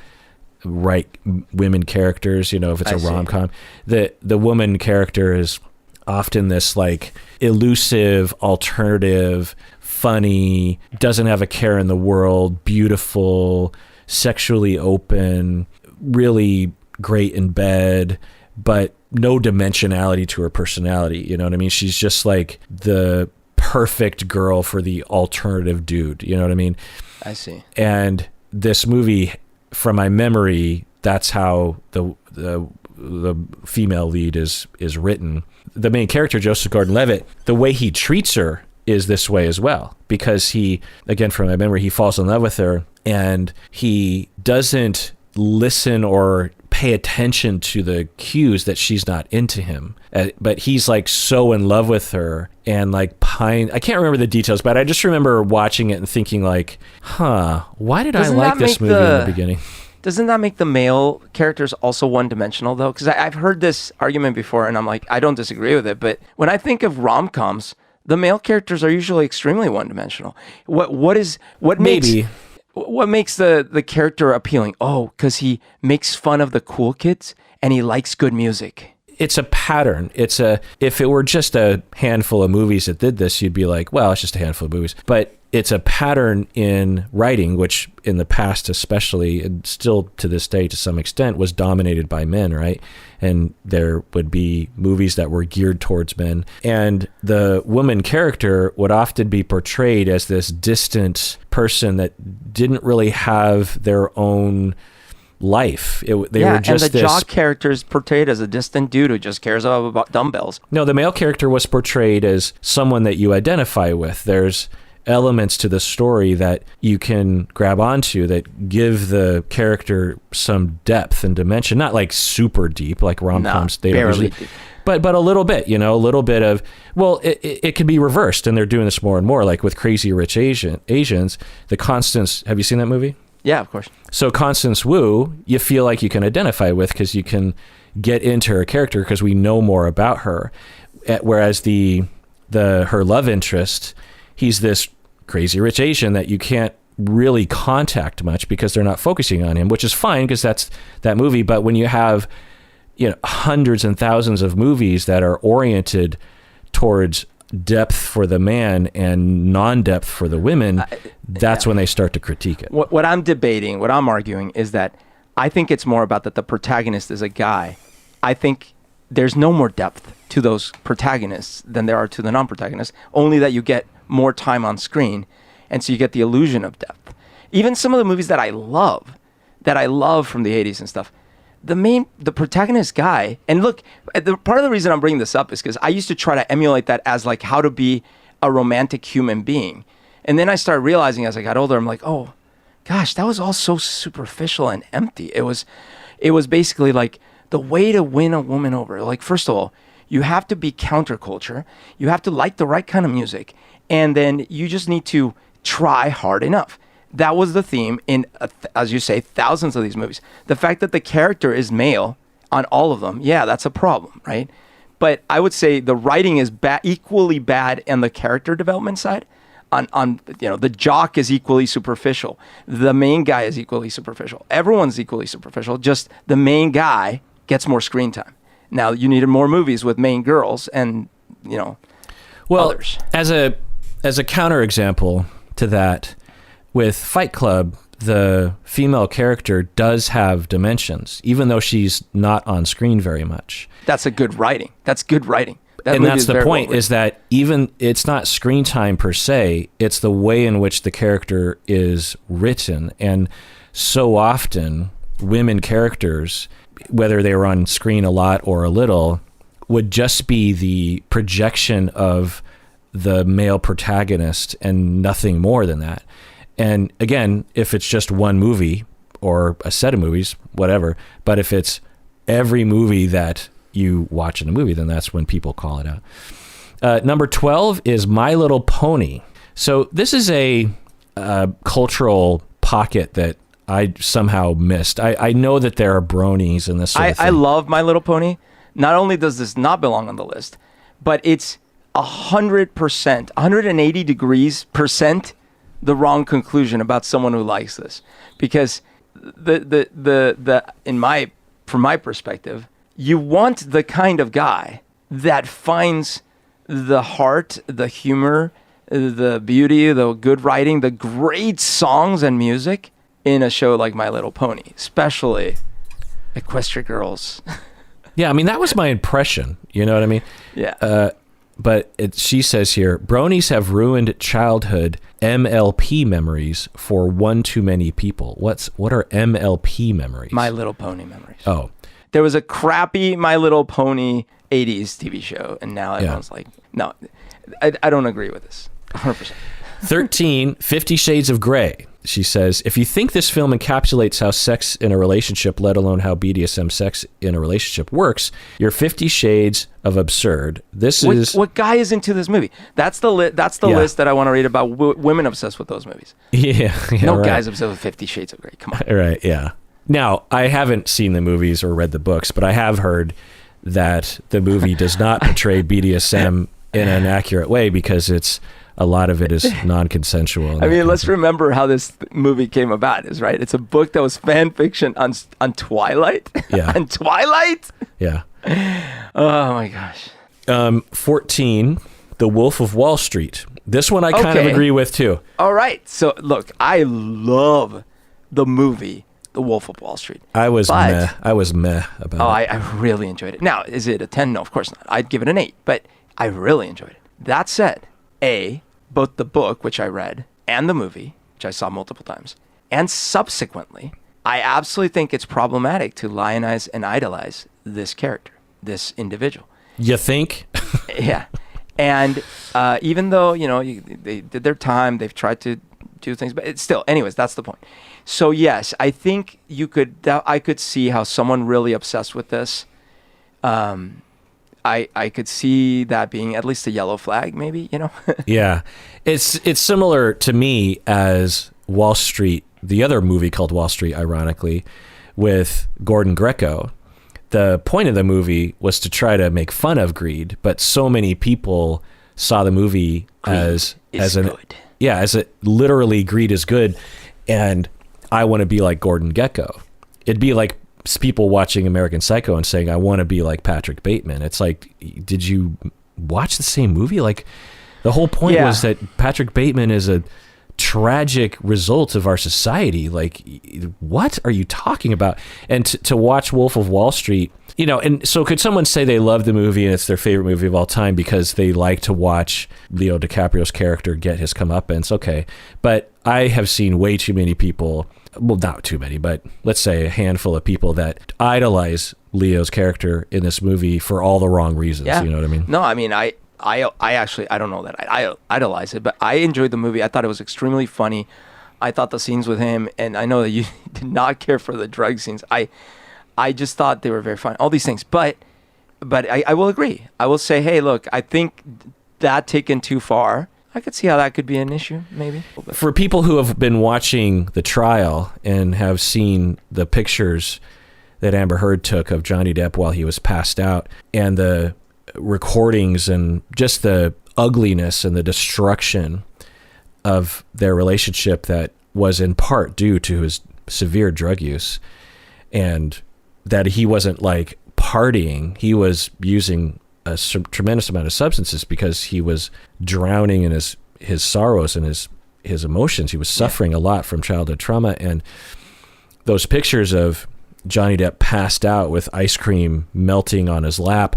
write women characters, if it's a rom-com. The woman character is often this like elusive, alternative, funny, doesn't have a care in the world, beautiful, sexually open, really great in bed, but no dimensionality to her personality. You know what I mean? She's just like the perfect girl for the alternative dude. You know what I mean? I see. And this movie, from my memory, that's how the the female lead is written. The main character, Joseph Gordon-Levitt, the way he treats her is this way as well, because he, again, from my memory, he falls in love with her and he doesn't listen or pay attention to the cues that she's not into him. But he's like so in love with her and like I can't remember the details, but I just remember watching it and thinking like, why did I like this movie in the beginning? Doesn't that make the male characters also one-dimensional, though? Because I've heard this argument before, and I'm like, I don't disagree with it. But when I think of rom-coms, the male characters are usually extremely one-dimensional. What makes the character appealing? Oh, because he makes fun of the cool kids and he likes good music. It's a pattern. If it were just a handful of movies that did this, you'd be like, well, it's just a handful of movies. But it's a pattern in writing, which in the past especially, and still to this day to some extent, was dominated by men, right? And there would be movies that were geared towards men. And the woman character would often be portrayed as this distant person that didn't really have their own life. They were just and the jock character is portrayed as a distant dude who just cares about dumbbells. No, the male character was portrayed as someone that you identify with. There's elements to the story that you can grab onto that give the character some depth and dimension. Not like super deep, like rom-coms. They don't usually, but a little bit, a little bit of, well, it can be reversed, and they're doing this more and more, like with Crazy Rich Asians, the Constance, have you seen that movie? Yeah, of course. So Constance Wu, you feel like you can identify with because you can get into her character because we know more about her. Whereas her love interest, he's this crazy rich Asian that you can't really contact much because they're not focusing on him, which is fine because that's that movie. But when you have, hundreds and thousands of movies that are oriented towards depth for the man and non-depth for the women, that's when they start to critique it. What I'm arguing is that I think it's more about that the protagonist is a guy. I think there's no more depth to those protagonists than there are to the non-protagonists, only that you get more time on screen, and so you get the illusion of depth. Even some of the movies that I love from the 80s and stuff, the protagonist guy, and look, part of the reason I'm bringing this up is because I used to try to emulate that as like how to be a romantic human being. And then I started realizing as I got older, I'm like, oh gosh, that was all so superficial and empty. It was basically like the way to win a woman over. Like, first of all, you have to be counterculture. You have to like the right kind of music. And then you just need to try hard enough. That was the theme in, as you say, thousands of these movies. The fact that the character is male on all of them, yeah, that's a problem, right? But I would say the writing is equally bad on the character development side. On the jock is equally superficial. The main guy is equally superficial. Everyone's equally superficial. Just the main guy gets more screen time. Now you needed more movies with main girls and others. As a counterexample to that, with Fight Club, the female character does have dimensions, even though she's not on screen very much. That's good writing. That's the point, is that even it's not screen time per se, it's the way in which the character is written. And so often, women characters, whether they were on screen a lot or a little, would just be the projection of the male protagonist and nothing more than that. And again, if it's just one movie or a set of movies, whatever, but if it's every movie that you watch in a movie, then that's when people call it out. Number 12 is My Little Pony. So this is a cultural pocket that I somehow missed. I know that there are bronies and this sort of thing. I love My Little Pony. Not only does this not belong on the list, but it's 100%, 180 degrees percent the wrong conclusion about someone who likes this. Because from my perspective, you want the kind of guy that finds the heart, the humor, the beauty, the good writing, the great songs and music in a show like My Little Pony, especially Equestria Girls. Yeah, I mean, that was my impression. You know what I mean? Yeah. But she says here, bronies have ruined childhood MLP memories for one too many people. What are MLP memories? My Little Pony memories. Oh. There was a crappy My Little Pony 80s TV show, and now everyone's like, no, I don't agree with this. 100%. 13, 50 Shades of Grey. She says, if you think this film encapsulates how sex in a relationship, let alone how BDSM sex in a relationship works, you're 50 Shades of absurd. What guy is into this movie? That's the list that I want to read about women obsessed with those movies. Yeah, no guys obsessed with 50 Shades of Grey. Come on. Right, yeah. Now, I haven't seen the movies or read the books, but I have heard that the movie does not portray BDSM in an accurate way because a lot of it is non-consensual. I mean, let's remember how this movie came about. It's a book that was fan fiction on Twilight. Yeah. On Twilight? Yeah. Oh my gosh. 14, The Wolf of Wall Street. This one I kind of agree with too. All right. So look, I love the movie The Wolf of Wall Street. I was meh about it. I really enjoyed it. Now, is it a 10? No, of course not. I'd give it an 8, but I really enjoyed it. That said, both the book, which I read, and the movie, which I saw multiple times, and subsequently, I absolutely think it's problematic to lionize and idolize this character, this individual. You think? Yeah. And even though, they did their time, they've tried to do things, but it's still, anyways, that's the point. So yes, I think I could see how someone really obsessed with this, I could see that being at least a yellow flag, maybe, Yeah. It's similar to me as Wall Street, the other movie called Wall Street, ironically, with Gordon Gekko. The point of the movie was to try to make fun of greed, but so many people saw the movie as literally greed is good, and I want to be like Gordon Gekko. It'd be like people watching American Psycho and saying, I want to be like Patrick Bateman. It's like, did you watch the same movie? Like, the whole point was that Patrick Bateman is a tragic result of our society. Like, what are you talking about? And to watch Wolf of Wall Street, and so could someone say they love the movie and it's their favorite movie of all time because they like to watch Leo DiCaprio's character get his comeuppance? Okay. But I have seen way too many people, well, not too many, but let's say a handful of people that idolize Leo's character in this movie for all the wrong reasons. Yeah. You know what I mean? No, I mean, I actually, I don't know that I idolize it, but I enjoyed the movie. I thought it was extremely funny. I thought the scenes with him, and I know that you did not care for the drug scenes. I just thought they were very fun. All these things, but I will agree. I will say, hey, look, I think that taken too far, I could see how that could be an issue, maybe. For people who have been watching the trial and have seen the pictures that Amber Heard took of Johnny Depp while he was passed out, and the recordings and just the ugliness and the destruction of their relationship that was in part due to his severe drug use, and that he wasn't like partying, he was using a tremendous amount of substances because he was drowning in his sorrows and his emotions. He was suffering a lot from childhood trauma, and those pictures of Johnny Depp passed out with ice cream melting on his lap,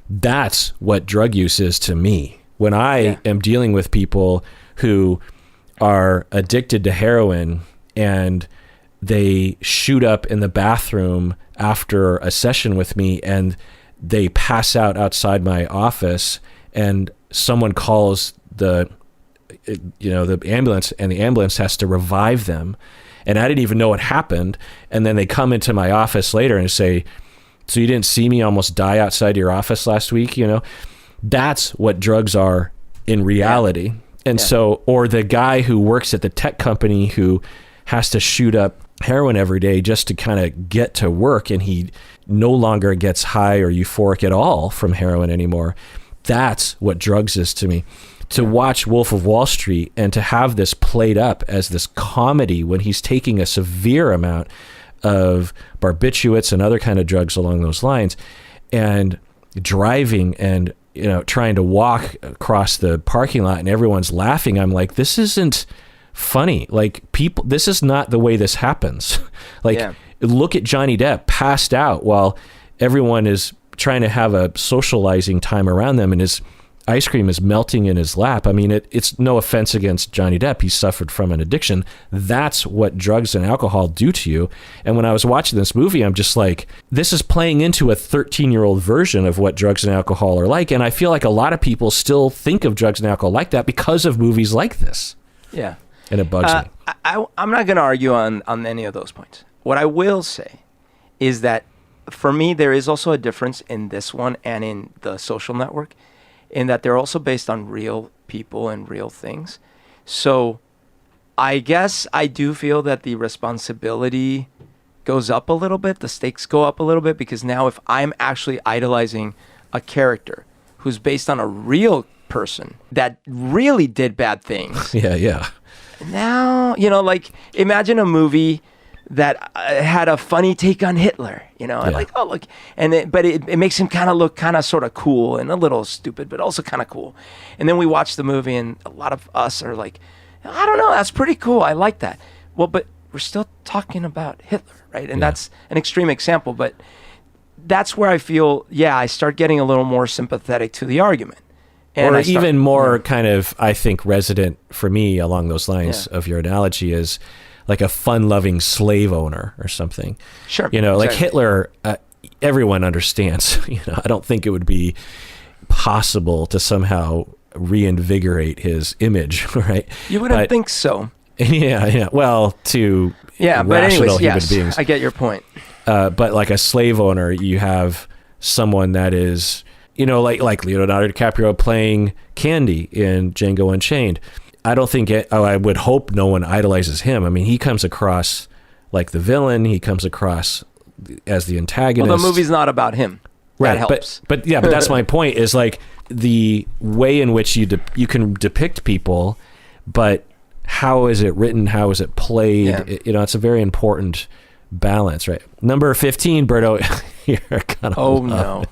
that's what drug use is to me. When I am dealing with people who are addicted to heroin and they shoot up in the bathroom after a session with me and they pass out outside my office and someone calls the ambulance and the ambulance has to revive them, and I didn't even know what happened, and then they come into my office later and say, so you didn't see me almost die outside your office last week? That's what drugs are in reality. And so, or the guy who works at the tech company who has to shoot up heroin every day just to kind of get to work, and he no longer gets high or euphoric at all from heroin anymore. That's what drugs is to me. To watch Wolf of Wall Street and to have this played up as this comedy when he's taking a severe amount of barbiturates and other kind of drugs along those lines, and driving and trying to walk across the parking lot and everyone's laughing. I'm like, this isn't funny. Like, people, this is not the way this happens. Look at Johnny Depp passed out while everyone is trying to have a socializing time around them, and his ice cream is melting in his lap. I mean, it's no offense against Johnny Depp. He suffered from an addiction. That's what drugs and alcohol do to you. And when I was watching this movie, I'm just like, this is playing into a 13-year-old version of what drugs and alcohol are like. And I feel like a lot of people still think of drugs and alcohol like that because of movies like this. Yeah. And it bugs me. I'm not going to argue on any of those points. What I will say is that for me, there is also a difference in this one and in The Social Network, in that they're also based on real people and real things. So I guess I do feel that the responsibility goes up a little bit, the stakes go up a little bit, because now if I'm actually idolizing a character who's based on a real person that really did bad things. Yeah. Now, like, imagine a movie that had a funny take on Hitler, and like, oh, look, but it makes him kind of look kind of sort of cool and a little stupid, but also kind of cool. And then we watch the movie and a lot of us are like, I don't know, that's pretty cool. I like that. Well, but we're still talking about Hitler, right? And that's an extreme example, but that's where I feel, I start getting a little more sympathetic to the argument. And or even more kind of, I think, resident for me along those lines of your analogy is like a fun-loving slave owner or something. Sure. Like Hitler, everyone understands. I don't think it would be possible to somehow reinvigorate his image, right? You wouldn't think so. Yeah. Well, to but anyways, human beings. I get your point. But like a slave owner, you have someone that is, like Leonardo DiCaprio playing Candy in Django Unchained. I don't think I would hope no one idolizes him. I mean, he comes across like the villain. He comes across as the antagonist. Well, the movie's not about him. Right. That helps. But that's my point is like the way in which you can depict people, but how is it written? How is it played? Yeah. It's a very important balance, right? Number 15, Berto, you're kind of. Oh, no.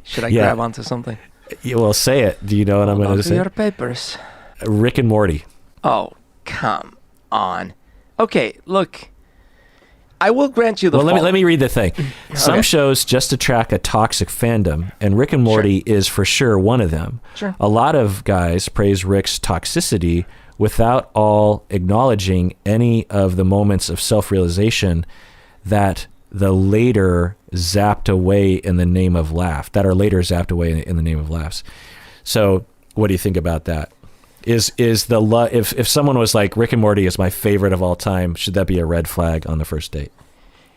Should I grab onto something? Yeah, well, say it. Do you know what I'm going to say? Your papers. Rick and Morty. Oh, come on. Okay, look. I will grant you the let me read the thing. Some shows just attract a toxic fandom, and Rick and Morty is for sure one of them. Sure. A lot of guys praise Rick's toxicity without all acknowledging any of the moments of self-realization that the later zapped away in the name of laughs. So, what do you think about that? Is the if someone was like, Rick and Morty is my favorite of all time, should that be a red flag on the first date?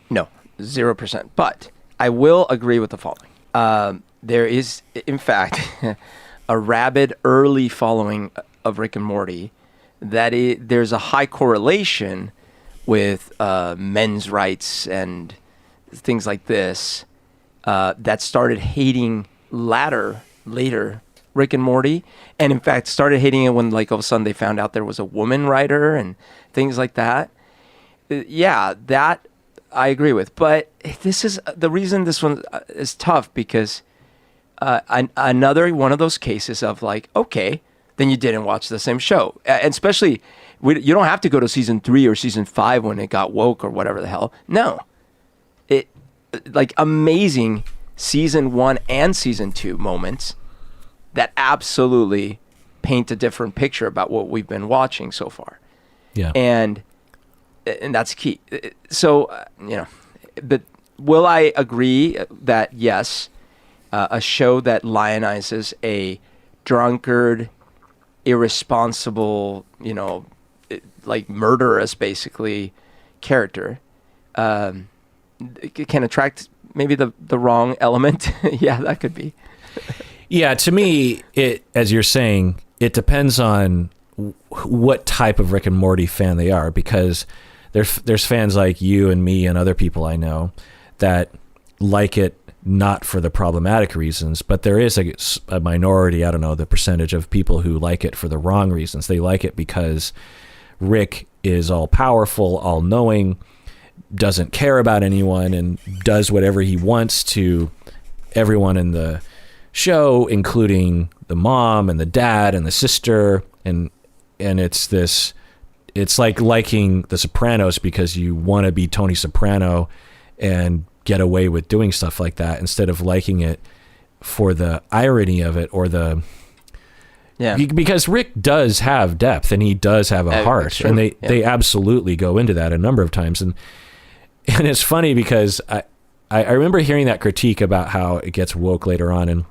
No, 0%. But I will agree with the following. There is, in fact, a rabid early following of Rick and Morty there's a high correlation with men's rights and things like this that started hating later Rick and Morty, and in fact started hating it when like all of a sudden they found out there was a woman writer and things like that. That I agree with, but this is the reason this one is tough, because another one of those cases of like, okay, then you didn't watch the same show, and especially you don't have to go to season 3 or season 5 when it got woke or whatever the hell. No, it like amazing season 1 and season 2 moments that absolutely paint a different picture about what we've been watching so far. Yeah. And that's key. So, but will I agree that, yes, a show that lionizes a drunkard, irresponsible, like murderous, basically, character, it can attract maybe the wrong element? Yeah, that could be. Yeah, to me, as you're saying, it depends on what type of Rick and Morty fan they are, because there's fans like you and me and other people I know that like it not for the problematic reasons, but there is a minority, I don't know the percentage of people who like it for the wrong reasons. They like it because Rick is all powerful, all knowing, doesn't care about anyone, and does whatever he wants to everyone in the show, including the mom and the dad and the sister, and it's like liking The Sopranos because you want to be Tony Soprano and get away with doing stuff like that, instead of liking it for the irony of it or the Yeah. Because Rick does have depth and he does have a heart, and they absolutely go into that a number of times. And it's funny because I remember hearing that critique about how it gets woke later on, and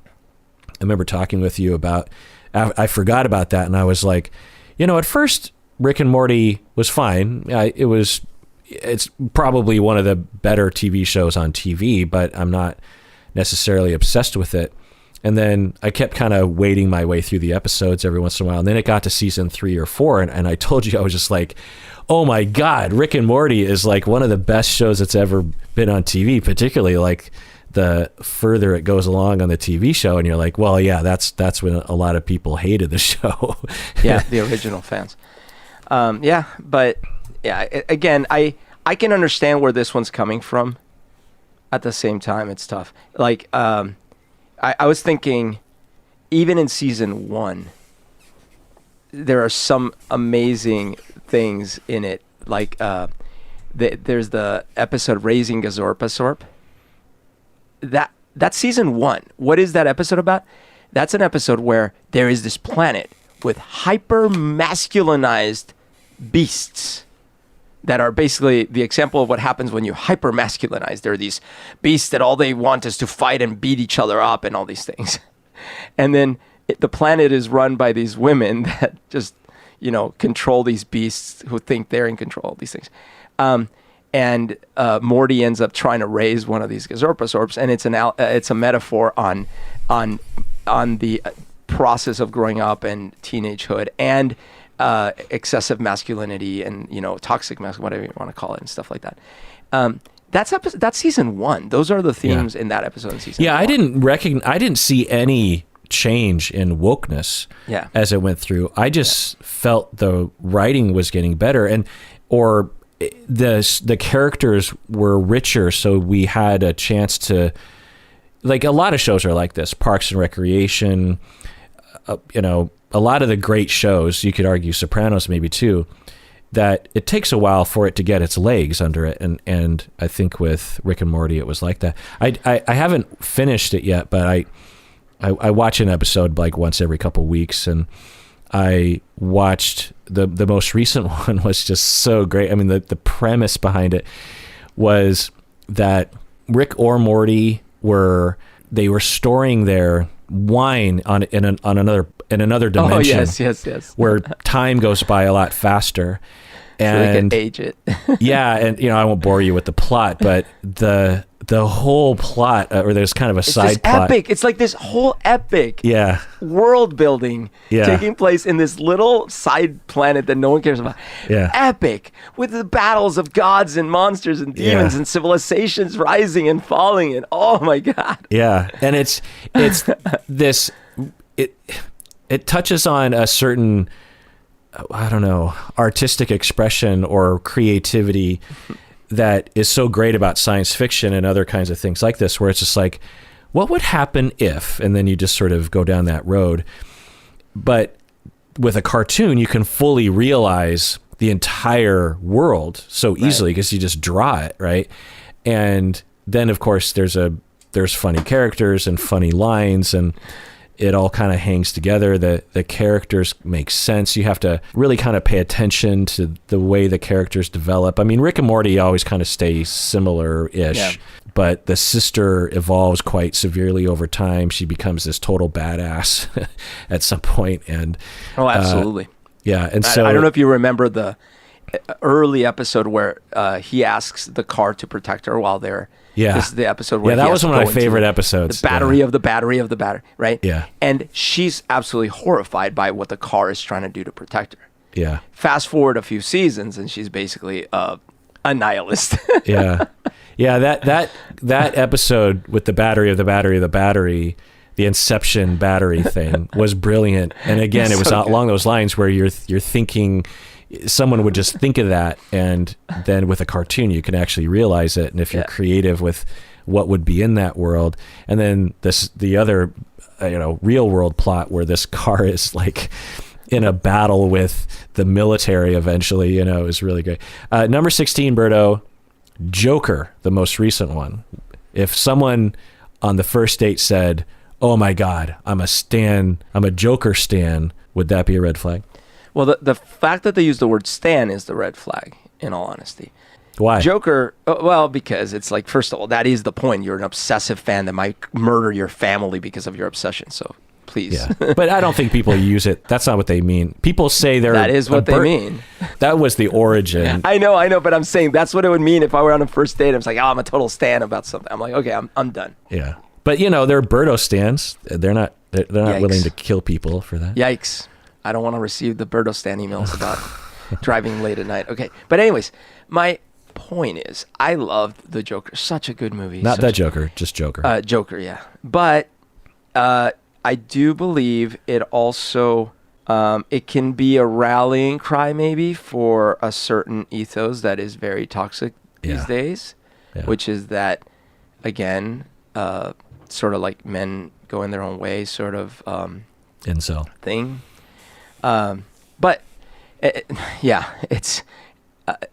I remember talking with you about, I forgot about that, and I was like, at first Rick and Morty was fine. It's probably one of the better TV shows on TV, but I'm not necessarily obsessed with it. And then I kept kind of wading my way through the episodes every once in a while. And then it got to season 3 or 4. And I told you, I was just like, oh my God, Rick and Morty is like one of the best shows that's ever been on TV, particularly like the further it goes along on the TV show. And you're like, well, yeah, that's when a lot of people hated the show. Yeah, the original fans. But again, I can understand where this one's coming from. At the same time, it's tough. Like, I was thinking, even in season 1, there are some amazing things in it. Like, there's the episode Raising Gazorpasorp. That's season 1. What is that episode about? That's an episode where there is this planet with hyper masculinized beasts that are basically the example of what happens when you hyper masculinize. There are these beasts that all they want is to fight and beat each other up and all these things. And then the planet is run by these women that just, control these beasts who think they're in control of these things. And Morty ends up trying to raise one of these Gazorpasorps, and it's a metaphor on the process of growing up and teenagehood and excessive masculinity and toxic masculinity, whatever you want to call it, and stuff like that. That's season 1. Those are the themes in that episode in season 1. I didn't see any change in wokeness as it went through. I just felt the writing was getting better, or the characters were richer, so we had a chance to, like, a lot of shows are like this, Parks and Recreation, a lot of the great shows, you could argue Sopranos maybe too, that it takes a while for it to get its legs under it. And I think with Rick and Morty, it was like that. I haven't finished it yet, but I watch an episode like once every couple weeks, and I watched the most recent one was just so great. I mean, the premise behind it was that Rick or Morty were storing their wine in another dimension. Oh, yes. Where time goes by a lot faster. And so they can age it. Yeah, and I won't bore you with the plot, but the whole plot, or there's kind of a side plot. Epic. It's like this whole epic yeah. world building taking place in this little side planet that no one cares about. Yeah. Epic, with the battles of gods and monsters and demons and civilizations rising and falling, and oh my God. Yeah, and it's this, it touches on a certain, I don't know, artistic expression or creativity that is so great about science fiction and other kinds of things like this, where it's just like, what would happen if, and then you just sort of go down that road. But with a cartoon, you can fully realize the entire world so easily because you just draw it, right? And then, of course, there's funny characters and funny lines, and it all kind of hangs together. The characters make sense. You have to really kind of pay attention to the way the characters develop. I mean, Rick and Morty always kind of stay similar-ish, but the sister evolves quite severely over time. She becomes this total badass at some point. And absolutely. And so I don't know if you remember the early episode where he asks the car to protect her while they're this is the episode where that was one of my favorite episodes. The battery of the battery of the battery, right? Yeah. And she's absolutely horrified by what the car is trying to do to protect her. Yeah. Fast forward a few seasons, and she's basically a nihilist. Yeah. That episode with the battery of the battery of the battery, the Inception battery thing was brilliant. And again, it was so along those lines where you're thinking. Someone would just think of that, and then with a cartoon you can actually realize it, and if you're creative with what would be in that world. And then the other real world plot where this car is like in a battle with the military eventually, is really great. Number 16, Berto, Joker, the most recent one. If someone on the first date said, oh my God, I'm a Joker stan, would that be a red flag? Well, the fact that they use the word stan is the red flag, in all honesty. Why? Joker, well, because it's like, first of all, that is the point. You're an obsessive fan that might murder your family because of your obsession. So please. Yeah. But I don't think people use it. That's not what they mean. People say they're... That is what they mean. That was the origin. I know, but I'm saying that's what it would mean if I were on a first date. I was like, oh, I'm a total stan about something. I'm like, okay, I'm done. Yeah. But, they're Birdo stans. They're not willing to kill people for that. Yikes. I don't want to receive the Birdo stan emails about driving late at night. Okay. But anyways, my point is, I loved The Joker. Such a good movie. Not The Joker, just Joker. Joker, yeah. But I do believe it also it can be a rallying cry maybe for a certain ethos that is very toxic these days, which is that, again, sort of like men going their own way sort of incel thing. But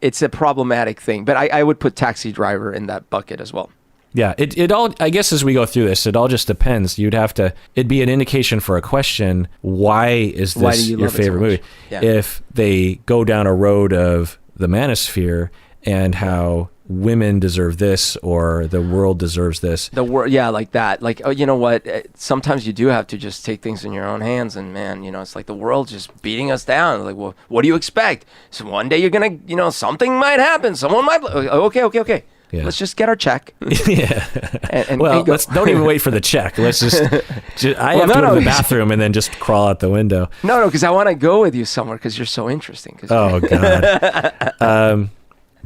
it's a problematic thing. But I would put Taxi Driver in that bucket as well. Yeah, it all, I guess as we go through this, it all just depends. It'd be an indication for a question, why is this your favorite movie? Yeah. If they go down a road of the manosphere and how women deserve this or the world deserves this. Like that. Like, oh, you know what? Sometimes you do have to just take things in your own hands, and man, it's like the world's just beating us down. Like, well, what do you expect? So one day you're gonna, something might happen. Someone might. Okay. Yeah. Let's just get our check. Yeah. and don't even wait for the check. Let's just I have to go to the bathroom and then just crawl out the window. No, because I want to go with you somewhere because you're so interesting. Oh, God.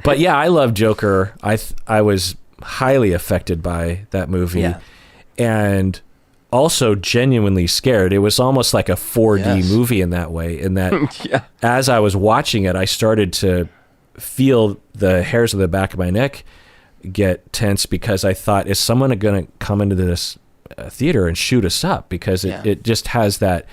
But yeah, I love Joker. I was highly affected by that movie, and also genuinely scared. It was almost like a 4D movie in that way, in that as I was watching it, I started to feel the hairs of the back of my neck get tense because I thought, is someone going to come into this theater and shoot us up? Because it just has that...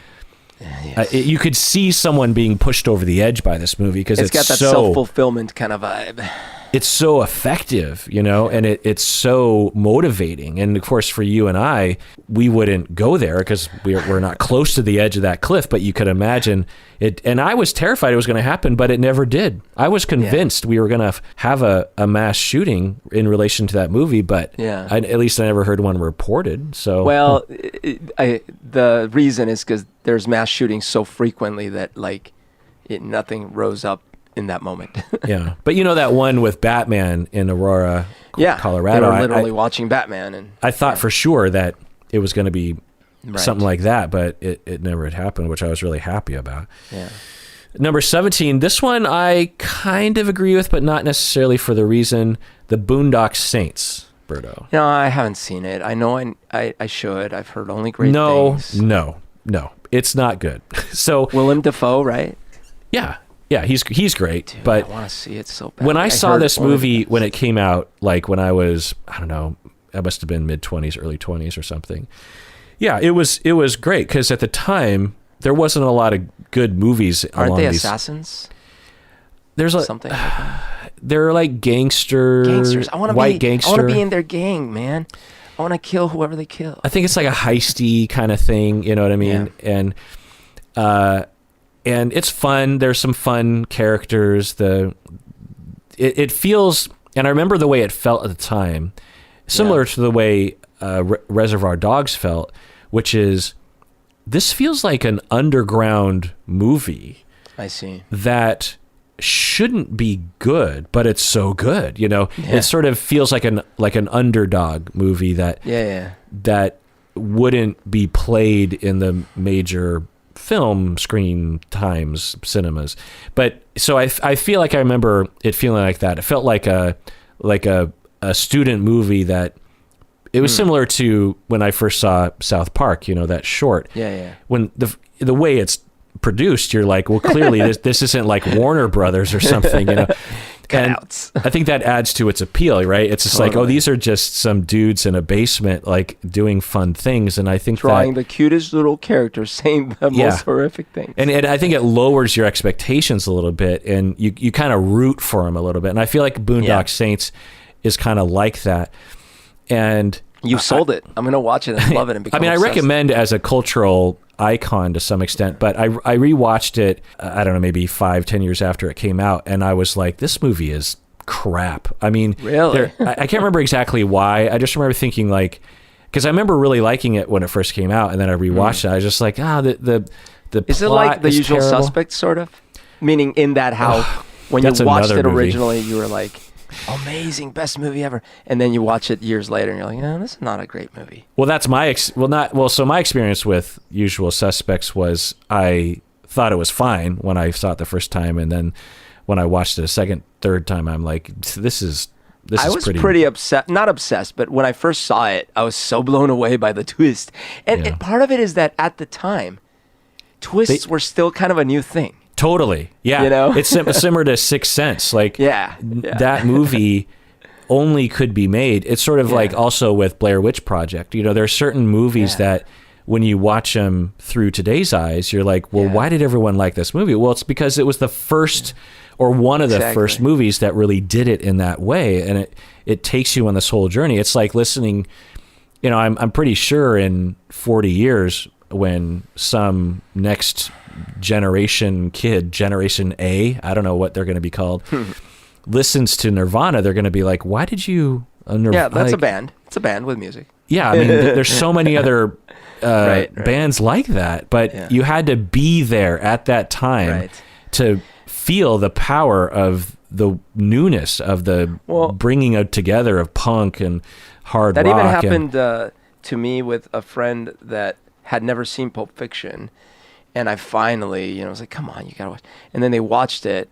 you could see someone being pushed over the edge by this movie because it's got that self-fulfillment kind of vibe. It's so effective, and it's so motivating. And of course, for you and I, we wouldn't go there because we're not close to the edge of that cliff. But you could imagine it. And I was terrified it was going to happen, but it never did. I was convinced we were going to have a mass shooting in relation to that movie, but at least I never heard one reported. So well, the reason is because there's mass shootings so frequently that nothing rose up in that moment. Yeah. But that one with Batman in Aurora, Colorado. They were literally watching Batman. And I thought for sure that it was going to be something like that, but it never had happened, which I was really happy about. Yeah. Number 17, this one I kind of agree with, but not necessarily for the reason, The Boondock Saints, Berto. No, I haven't seen it. I know I should. I've heard only great things. No. It's not good. So Willem Dafoe, right? Yeah. Yeah, he's great. Dude, but I want to see it so bad. When I saw this movie when it came out, like when I was, I don't know, I must have been mid-20s, early 20s or something. Yeah, it was great because at the time there wasn't a lot of good movies. Aren't they assassins? There's something like that. They're like gangsters. I want to be in their gang, man. I want to kill whoever they kill. I think it's like a heisty kind of thing. You know what I mean? Yeah. And it's fun. There's some fun characters. It feels, and I remember the way it felt at the time, similar to the way Reservoir Dogs felt, which is this feels like an underground movie. I see. That shouldn't be good, but it's so good. It sort of feels like an underdog movie that wouldn't be played in the major film screen times cinemas. But so I feel like I remember it feeling like that. It felt like a student movie that it was similar to when I first saw South Park, that short. Yeah. When the way it's produced, you're like, well, clearly this isn't like Warner Brothers or something, Cutouts. I think that adds to its appeal, right? It's just like, oh, these are just some dudes in a basement, like doing fun things. And I think drawing the cutest little characters, saying the most horrific things. And I think it lowers your expectations a little bit, and you kind of root for them a little bit. And I feel like Boondock Saints is kind of like that. And You sold it. I'm going to watch it and love it and become I obsessed. recommend as a cultural icon to some extent, but I rewatched it, I don't know, maybe 5-10 years after it came out, and I was like, this movie is crap. I mean, really? I can't remember exactly why. I just remember thinking like, because I remember really liking it when it first came out, and then I rewatched it. I was just like, the is plot it like The is Usual terrible. Suspects, sort of? Meaning in that how when you That's watched another it movie. originally, you were like, amazing, best movie ever. And then you watch it years later and you're like, no, this is not a great movie. Well, that's my so my experience with Usual Suspects was I thought it was fine when I saw it the first time, and then when I watched it a second, third time, I'm like, this is I was pretty upset, not obsessed, but when I first saw it, I was so blown away by the twist. And part of it is that at the time, twists were still kind of a new thing. Totally. Yeah. You know? It's similar to Sixth Sense. Like, that movie only could be made. It's sort of like also with Blair Witch Project. You know, there are certain movies that when you watch them through today's eyes, you're like, well, why did everyone like this movie? Well, it's because it was the first or one of the first movies that really did it in that way. And it takes you on this whole journey. It's like listening, you know, I'm pretty sure in 40 years when some next generation kid, Generation A, I don't know what they're going to be called, listens to Nirvana, they're going to be like, why did you... yeah, that's a band. It's a band with music. Yeah, I mean, there's so many other bands like that, but you had to be there at that time to feel the power of the newness of the bringing it together of punk and hard rock. That even happened to me with a friend that had never seen Pulp Fiction, and I finally, you know, was like, come on, you gotta watch. And then they watched it,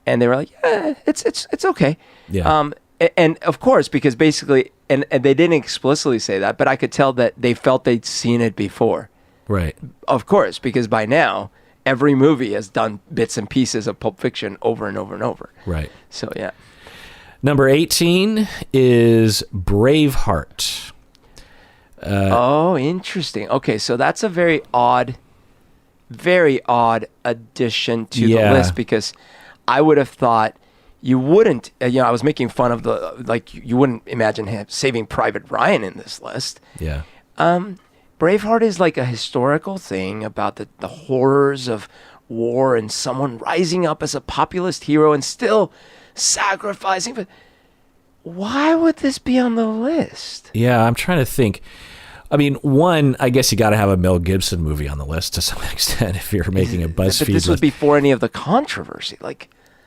and they were like, yeah, it's okay. Yeah. And of course, because basically, and they didn't explicitly say that, but I could tell that they felt they'd seen it before. Right. Of course, because by now, every movie has done bits and pieces of Pulp Fiction over and over and over. Right. So, yeah. Number 18 is Braveheart. Oh, interesting. Okay, so that's a very odd addition to the list, because I would have thought you wouldn't, you know, I was making fun of you wouldn't imagine him Saving Private Ryan in this list. Yeah. Braveheart is like a historical thing about the horrors of war and someone rising up as a populist hero and still sacrificing. But why would this be on the list? Yeah, I'm trying to think. I mean, one, I guess you got to have a Mel Gibson movie on the list to some extent if you're making a BuzzFeed list. But this was before any of the controversy.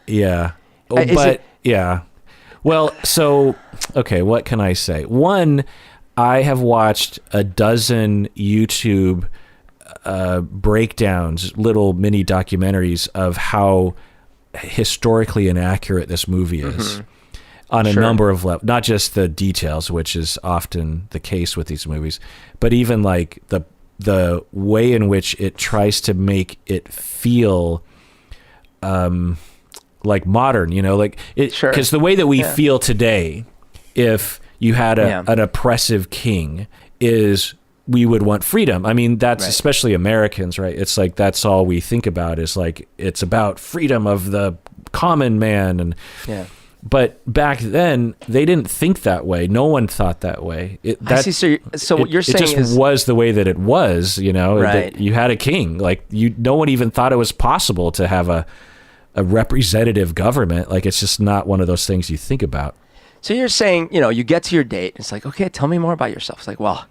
Yeah. Yeah. Well, so, okay, what can I say? One, I have watched a dozen YouTube breakdowns, little mini documentaries of how historically inaccurate this movie is on a number of levels, not just the details, which is often the case with these movies, but even like the way in which it tries to make it feel like modern, you know, like it, because the way that we feel today, if you had an oppressive king, is we would want freedom. I mean, that's especially Americans, right? It's like, that's all we think about is like, it's about freedom of the common man. And but back then they didn't think that way. No one thought that way. I see. So what you're saying it just was the way that it was, you know, that you had a king, like no one even thought it was possible to have a representative government. Like, it's just not one of those things you think about. So you're saying, you know, you get to your date, it's like, okay, tell me more about yourself. It's like, well,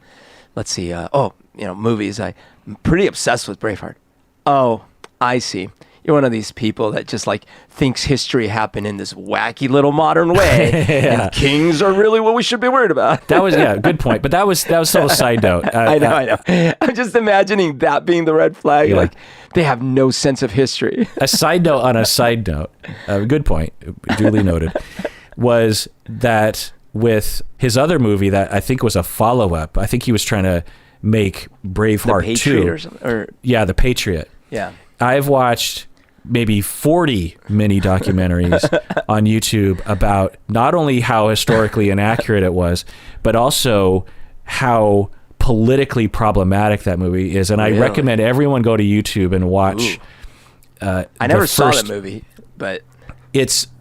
let's see. Movies. I'm pretty obsessed with Braveheart. Oh, I see. You're one of these people that just like thinks history happened in this wacky little modern way, and kings are really what we should be worried about. That was good point. But that was still a side note. I know. I'm just imagining that being the red flag. Yeah. Like, they have no sense of history. A side note on a side note. Good point. Duly noted. Was that with his other movie that I think was a follow-up? I think he was trying to make Braveheart 2. The Patriot or something? Yeah, The Patriot. Yeah. I've watched maybe 40 mini documentaries on YouTube about not only how historically inaccurate it was, but also how politically problematic that movie is. And I recommend everyone go to YouTube and watch. I never saw the movie, but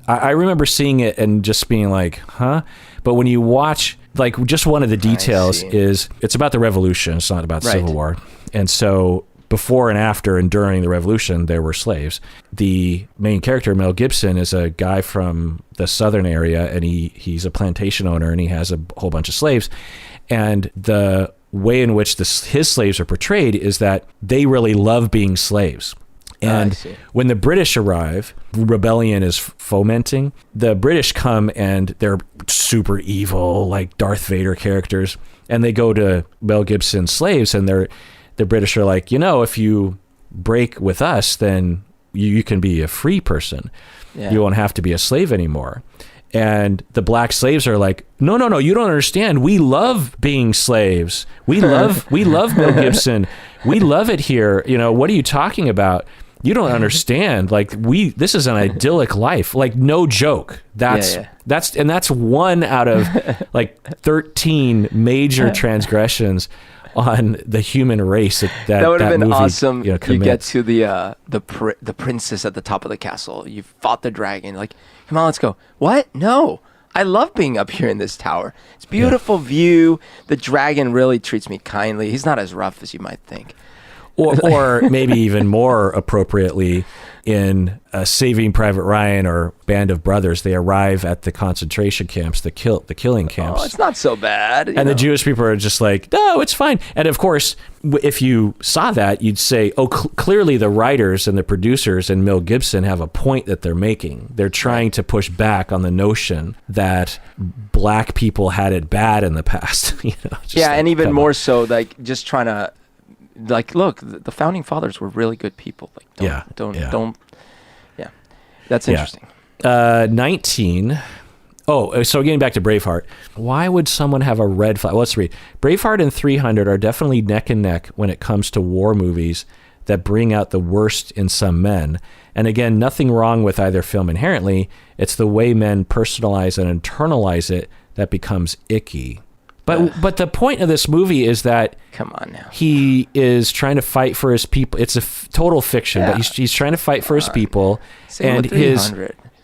I remember seeing it and just being like, huh? But when you watch like just one of the details see. is it's about the revolution. It's not about the Right. Civil War. And so before and after and during the revolution, there were slaves. The main character, Mel Gibson, is a guy from the southern area, and he's a plantation owner, and he has a whole bunch of slaves. And the way in which his slaves are portrayed is that they really love being slaves. And when the British arrive, rebellion is fomenting. The British come and they're super evil, like Darth Vader characters. And they go to Mel Gibson's slaves, and the British are like, if you break with us, then you can be a free person. Yeah. You won't have to be a slave anymore. And the black slaves are like, no, you don't understand. We love being slaves. We love Mel Gibson. We love it here. What are you talking about? You don't understand. Like this is an idyllic life. Like no joke. That's one out of like 13 major transgressions on the human race that would have been movie, awesome. You get commits. to the princess at the top of the castle. You fought the dragon. Like, come on, let's go. What? No, I love being up here in this tower. It's a beautiful view. The dragon really treats me kindly. He's not as rough as you might think. Or maybe even more appropriately, in Saving Private Ryan or Band of Brothers, they arrive at the concentration camps, the killing camps. Oh, it's not so bad. And the Jewish people are just like, no, it's fine. And of course, if you saw that, you'd say, oh, clearly the writers and the producers and Mel Gibson have a point that they're making. They're trying to push back on the notion that black people had it bad in the past. And even more so, like just trying to. Like, look, the founding fathers were really good people. Like, don't. That's interesting. 19. Oh, so getting back to Braveheart, why would someone have a red flag? Well, let's read. Braveheart and 300 are definitely neck and neck when it comes to war movies that bring out the worst in some men. And again, nothing wrong with either film inherently. It's the way men personalize and internalize it that becomes icky. But the point of this movie is that come on now, he is trying to fight for his people. It's a total fiction, but he's trying to fight for his people. And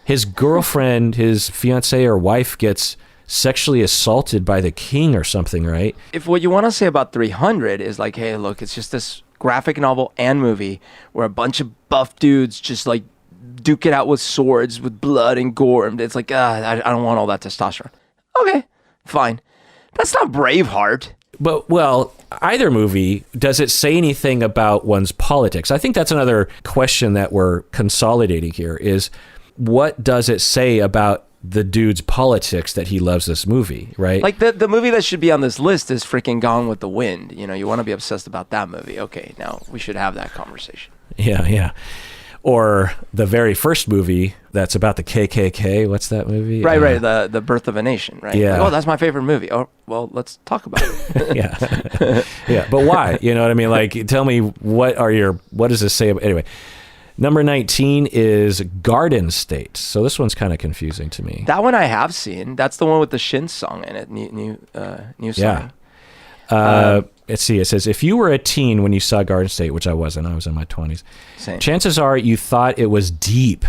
his girlfriend, his fiance or wife, gets sexually assaulted by the king or something, right? If what you want to say about 300 is like, hey, look, it's just this graphic novel and movie where a bunch of buff dudes just like duke it out with swords, with blood and gore, and it's like, I don't want all that testosterone. Okay, fine. That's not Braveheart. But, well, either movie, does it say anything about one's politics? I think that's another question that we're consolidating here is, what does it say about the dude's politics that he loves this movie, right? Like the movie that should be on this list is freaking Gone with the Wind. You want to be obsessed about that movie. Okay, now we should have that conversation. Yeah. Or the very first movie that's about the KKK. What's that movie? Right. The Birth of a Nation, right? Yeah. Like, that's my favorite movie. Oh, well, let's talk about it. Yeah. But why? You know what I mean? Like, tell me, what does this say about, anyway. Number 19 is Garden State. So this one's kind of confusing to me. That one I have seen. That's the one with the Shin song in it. New song. Yeah. Let's see. It says, if you were a teen when you saw Garden State, which I wasn't, I was in my 20s. Same. Chances are you thought it was deep.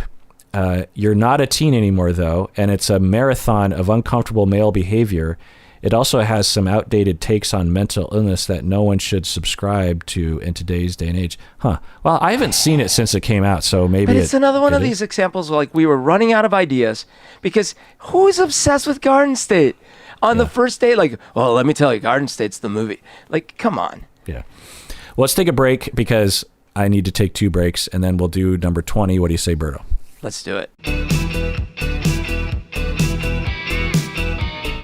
You're not a teen anymore, though, and it's a marathon of uncomfortable male behavior. It also has some outdated takes on mental illness that no one should subscribe to in today's day and age. Huh. Well, I haven't seen it since it came out, so maybe But it's another one of these examples where, like, we were running out of ideas because who's obsessed with Garden State? On the first date, like, well, let me tell you, Garden State's the movie. Like, come on. Yeah. Well, let's take a break because I need to take 2 breaks, and then we'll do number 20. What do you say, Berto? Let's do it.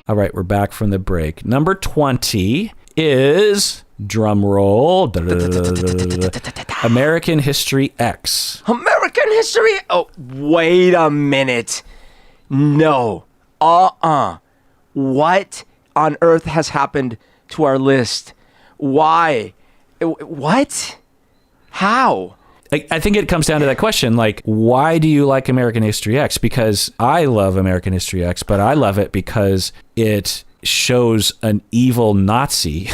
All right, we're back from the break. Number 20 is, drum roll, American History X. American History? Oh, wait a minute. No. What on earth has happened to our list? Why? What? How? I think it comes down to that question, like, why do you like American History X? Because I love American History X, but I love it because it shows an evil Nazi.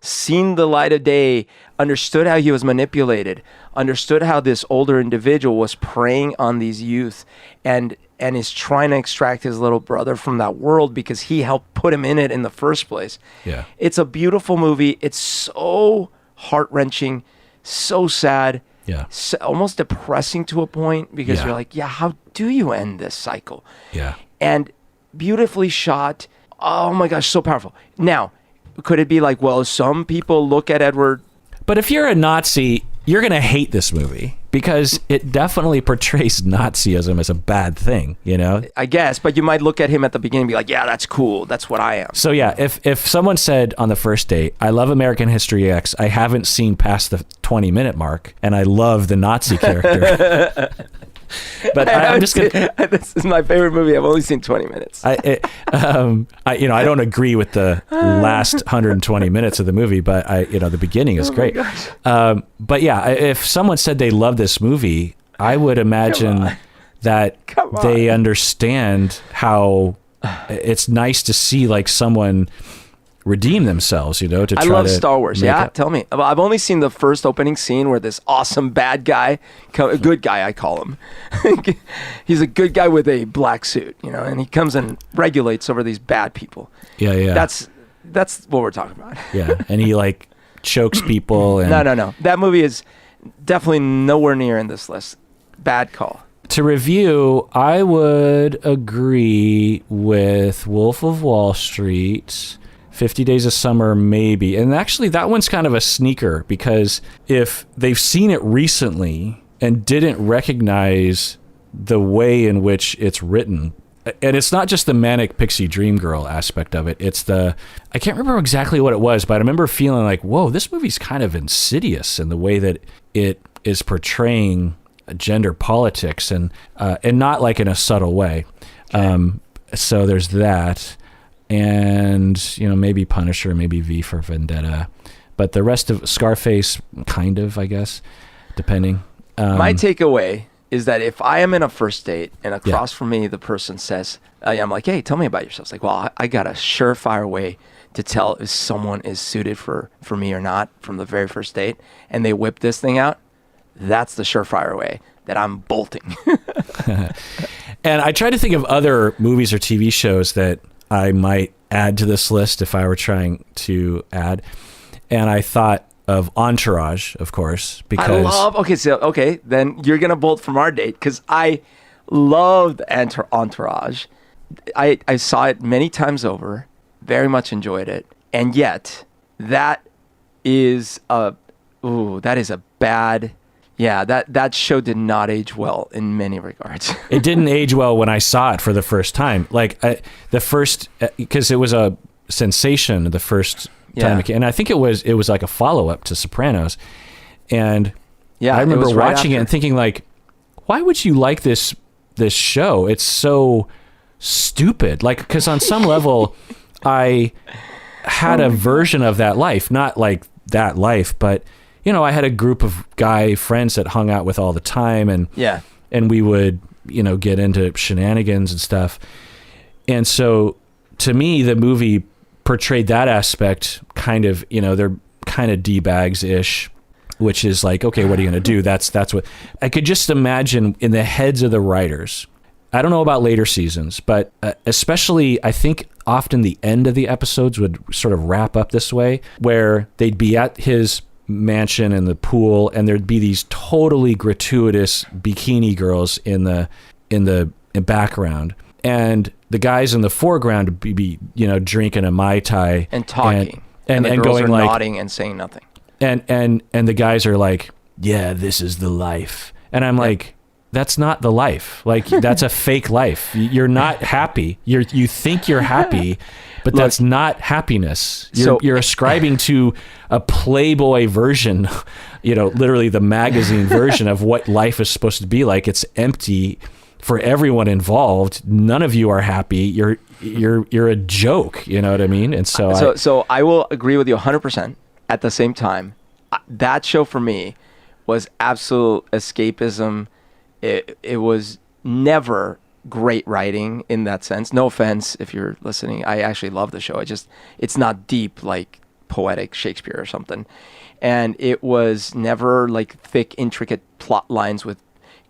Seen the light of day, understood how he was manipulated, understood how this older individual was preying on these youth, and and is trying to extract his little brother from that world because he helped put him in it in the first place. Yeah. It's a beautiful movie. It's so heart-wrenching, so sad, so, almost depressing to a point because you're like, how do you end this cycle? Yeah. And beautifully shot. Oh my gosh, so powerful. Now, could it be like, well, some people look at Edward... But if you're a Nazi, you're going to hate this movie because it definitely portrays Nazism as a bad thing, you know? I guess, but you might look at him at the beginning and be like, yeah, that's cool. That's what I am. So yeah, if someone said on the first date, I love American History X, I haven't seen past the 20-minute mark, and I love the Nazi character... But I'm just gonna. This is my favorite movie. I've only seen 20 minutes. I don't agree with the last 120 minutes of the movie, but the beginning is great. But yeah, if someone said they love this movie, I would imagine that they understand how it's nice to see like someone redeem themselves, to try I love to Star Wars. Yeah, tell me. I've only seen the first opening scene where this awesome bad guy, a good guy, I call him. He's a good guy with a black suit, and he comes and regulates over these bad people. Yeah. That's what we're talking about. Yeah, and he like chokes people. And No. That movie is definitely nowhere near in this list. Bad call. To review, I would agree with Wolf of Wall Street. 50 Days of Summer, maybe. And actually, that one's kind of a sneaker because if they've seen it recently and didn't recognize the way in which it's written, and it's not just the manic pixie dream girl aspect of it, it's I can't remember exactly what it was, but I remember feeling like, whoa, this movie's kind of insidious in the way that it is portraying gender politics and not like in a subtle way. So there's that. And maybe Punisher, maybe V for Vendetta, but the rest of Scarface, kind of, I guess, depending. My takeaway is that if I am in a first date and across from me the person says, I'm like, hey, tell me about yourself. It's like, well, I got a surefire way to tell if someone is suited for me or not from the very first date, and they whip this thing out. That's the surefire way that I'm bolting. And I try to think of other movies or TV shows that I might add to this list if I were trying to add. And I thought of Entourage, of course, because... then you're going to bolt from our date, because I loved Entourage. I saw it many times over, very much enjoyed it, and yet that is a bad... Yeah, that show did not age well in many regards. It didn't age well when I saw it for the first time. Like because it was a sensation the first time it came, and I think it was like a follow-up to Sopranos. And I remember watching it and thinking like, why would you like this show? It's so stupid. Like, because on some level, I had a version of that life, not like that life, but I had a group of guy friends that hung out with all the time, and we would, get into shenanigans and stuff. And so to me, the movie portrayed that aspect kind of, they're kind of D-bags-ish, which is like, okay, what are you going to do? That's what I could just imagine in the heads of the writers. I don't know about later seasons, but especially I think often the end of the episodes would sort of wrap up this way, where they'd be at his mansion in the pool, and there'd be these totally gratuitous bikini girls in the background, and the guys in the foreground would be drinking a Mai Tai and talking, and the girls going are like nodding and saying nothing, and the guys are like, yeah, this is the life, and I'm like, that's not the life. Like, that's a fake life. You're not happy. You think you're happy, but that's not happiness. You're ascribing to a Playboy version, literally the magazine version of what life is supposed to be like. It's empty for everyone involved. None of you are happy. You're a joke. You know what I mean? And so I will agree with you 100%. At the same time, that show for me was absolute escapism. It was never great writing in that sense. No offense if you're listening. I actually love the show. It's not deep like poetic Shakespeare or something. And it was never like thick, intricate plot lines with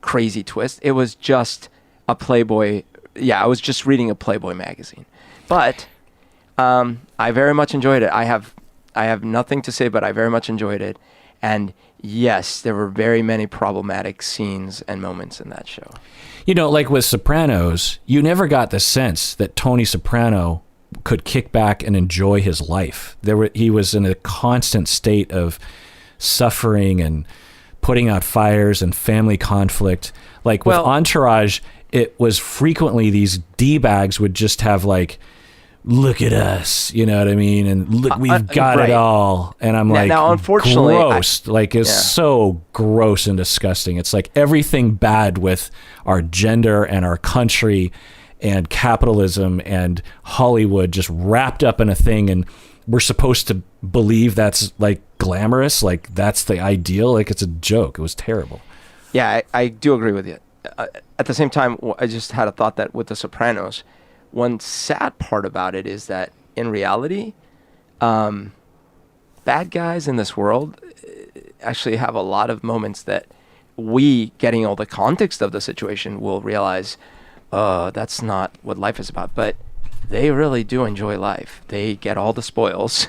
crazy twists. It was just a Playboy. Yeah, I was just reading a Playboy magazine, but I very much enjoyed it. I have nothing to say, but I very much enjoyed it. And yes, there were very many problematic scenes and moments in that show. You know, like with Sopranos, you never got the sense that Tony Soprano could kick back and enjoy his life. He was in a constant state of suffering and putting out fires and family conflict. Like with Entourage, it was frequently these D-bags would just have like, look at us, you know what I mean? And look, we've got it all. And I'm like, now unfortunately, gross. It's so gross and disgusting. It's like everything bad with our gender and our country and capitalism and Hollywood just wrapped up in a thing. And we're supposed to believe that's like glamorous. Like that's the ideal. Like it's a joke. It was terrible. Yeah, I do agree with you. At the same time, I just had a thought that with The Sopranos, one sad part about it is that in reality, bad guys in this world actually have a lot of moments that we, getting all the context of the situation, will realize, that's not what life is about. But they really do enjoy life. They get all the spoils.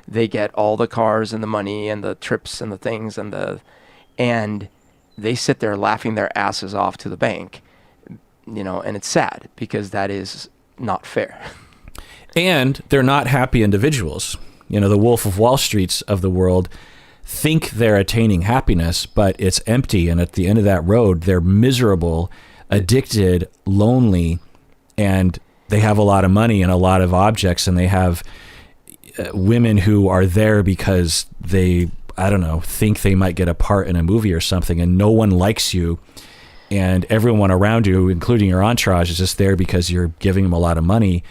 They get all the cars and the money and the trips and the things and they sit there laughing their asses off to the bank, and it's sad because that is not fair. And they're not happy individuals. The Wolf of Wall Streets of the world think they're attaining happiness, but it's empty. And at the end of that road, they're miserable, addicted, lonely, and they have a lot of money and a lot of objects, and they have women who are there because they, I don't know, think they might get a part in a movie or something, and no one likes you. And everyone around you, including your entourage, is just there because you're giving them a lot of money,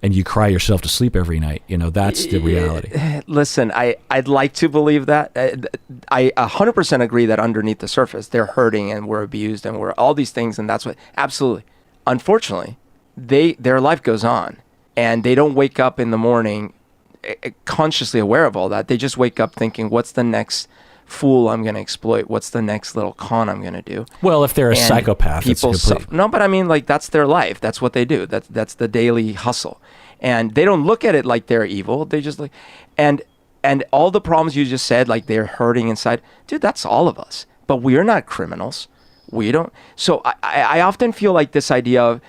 and you cry yourself to sleep every night. That's the reality. Listen, I'd like to believe that. I 100% agree that underneath the surface, they're hurting and we're abused and we're all these things, and that's what, absolutely. Unfortunately, their life goes on, and they don't wake up in the morning consciously aware of all that. They just wake up thinking, what's the next fool I'm going to exploit? What's the next little con I'm going to do? Well, if they're a psychopath, people no, but I mean, like, that's their life. That's what they do. That's the daily hustle, and they don't look at it like they're evil. They just like, and all the problems you just said, like they're hurting inside, dude. That's all of us. But we're not criminals. We don't. So I often feel like this idea of,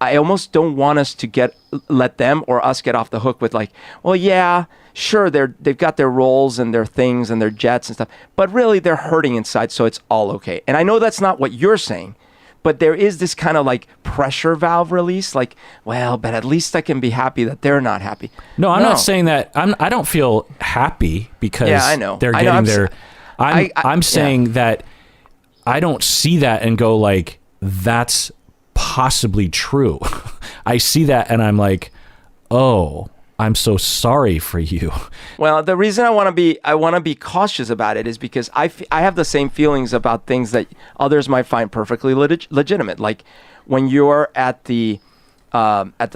I almost don't want us to let them or us get off the hook with like, well, yeah, sure, they've got their roles and their things and their jets and stuff, but really they're hurting inside, so it's all okay. And I know that's not what you're saying, but there is this kind of like pressure valve release, like, well, but at least I can be happy that they're not happy. No, I'm not saying that. I don't feel happy because they're getting their. I'm saying that I don't see that and go like, that's possibly true. I see that and I'm like, oh, I'm so sorry for you. Well, the reason I want to be cautious about it is because I have the same feelings about things that others might find perfectly legitimate. Like when you're at the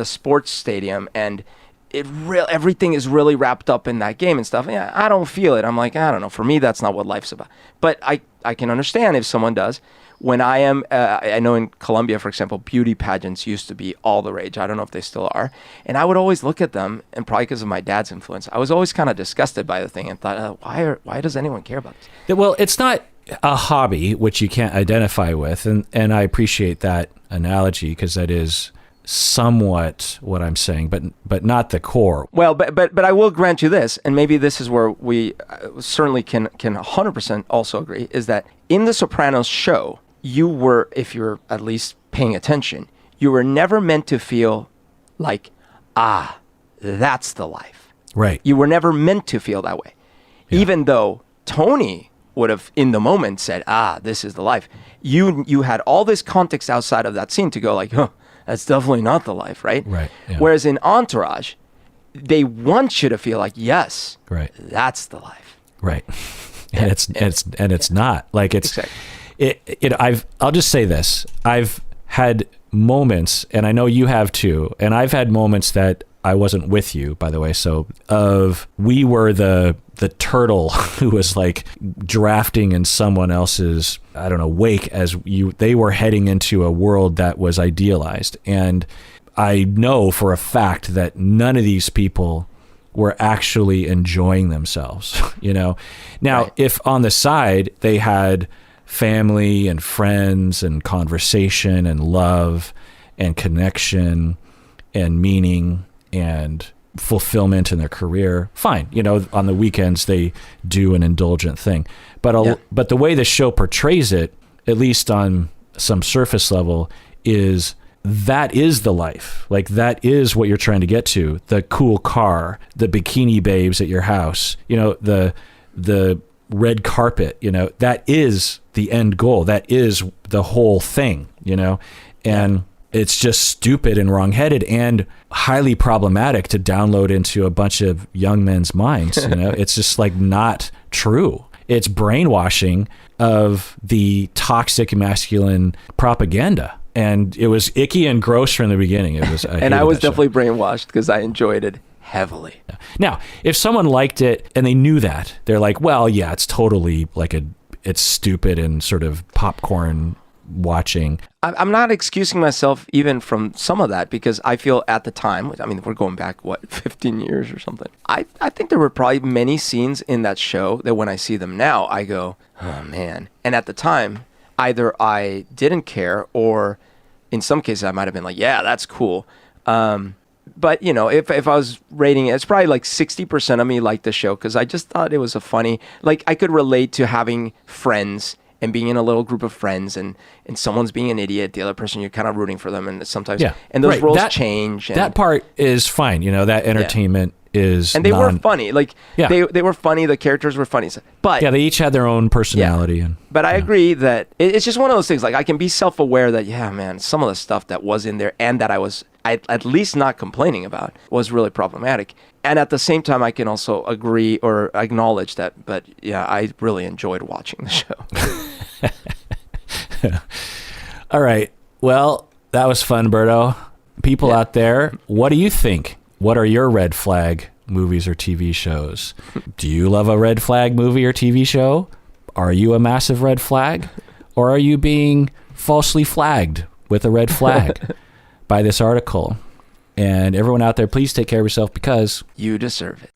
sports stadium and everything is really wrapped up in that game and stuff. Yeah, I don't feel it. I'm like, I don't know. For me, that's not what life's about. But I can understand if someone does. When I am, I know in Colombia, for example, beauty pageants used to be all the rage. I don't know if they still are. And I would always look at them, and probably because of my dad's influence, I was always kind of disgusted by the thing and thought, why does anyone care about this? Well, it's not a hobby, which you can't identify with. And I appreciate that analogy because that is somewhat what I'm saying, but not the core. Well, but I will grant you this, and maybe this is where we certainly can 100% also agree, is that in The Sopranos show, you were, if you're at least paying attention, you were never meant to feel like, that's the life. Right. You were never meant to feel that way. Yeah. Even though Tony would have, in the moment, said, this is the life. You had all this context outside of that scene to go like, that's definitely not the life, right? Right. Yeah. Whereas in Entourage, they want you to feel like, yes, right, that's the life. Right. And it's not. Like it's exactly. I'll just say this. I've had moments, and I know you have too, and I've had moments that I wasn't with you, by the way. So we were the turtle who was like drafting in someone else's, I don't know, wake as they were heading into a world that was idealized. And I know for a fact that none of these people were actually enjoying themselves, Now, right. If on the side they had family and friends and conversation and love and connection and meaning and fulfillment in their career, fine. On the weekends they do an indulgent thing. But the way the show portrays it, at least on some surface level, is that is the life. Like that is what you're trying to get to. The cool car, the bikini babes at your house, the red carpet, that is the end goal. That is the whole thing, and it's just stupid and wrongheaded and highly problematic to download into a bunch of young men's minds. It's just like not true. It's brainwashing of the toxic masculine propaganda. And it was icky and gross from the beginning. It was, I was definitely brainwashed because I enjoyed it heavily. Now, if someone liked it and they knew that, they're like, well, yeah, it's totally like it's stupid and sort of popcorn watching. I'm not excusing myself even from some of that because I feel at the time, I mean, we're going back, 15 years or something. I think there were probably many scenes in that show that when I see them now, I go, oh man. And at the time, either I didn't care or in some cases I might have been like, yeah, that's cool. But if I was rating it, it's probably like 60% of me liked the show because I just thought it was a funny, like I could relate to having friends and being in a little group of friends and someone's being an idiot, the other person, you're kind of rooting for them. And sometimes, and those roles change. And that part is fine. That entertainment is, and they were funny. Like they were funny. The characters were funny, but they each had their own personality. But I agree that it's just one of those things. Like I can be self-aware that, man, some of the stuff that was in there and that I was at least not complaining about was really problematic. And at the same time, I can also agree or acknowledge that, but I really enjoyed watching the show. All right. Well, that was fun, Berto. People out there, what do you think? What are your red flag movies or TV shows? Do you love a red flag movie or TV show? Are you a massive red flag? Or are you being falsely flagged with a red flag by this article? And everyone out there, please take care of yourself because you deserve it.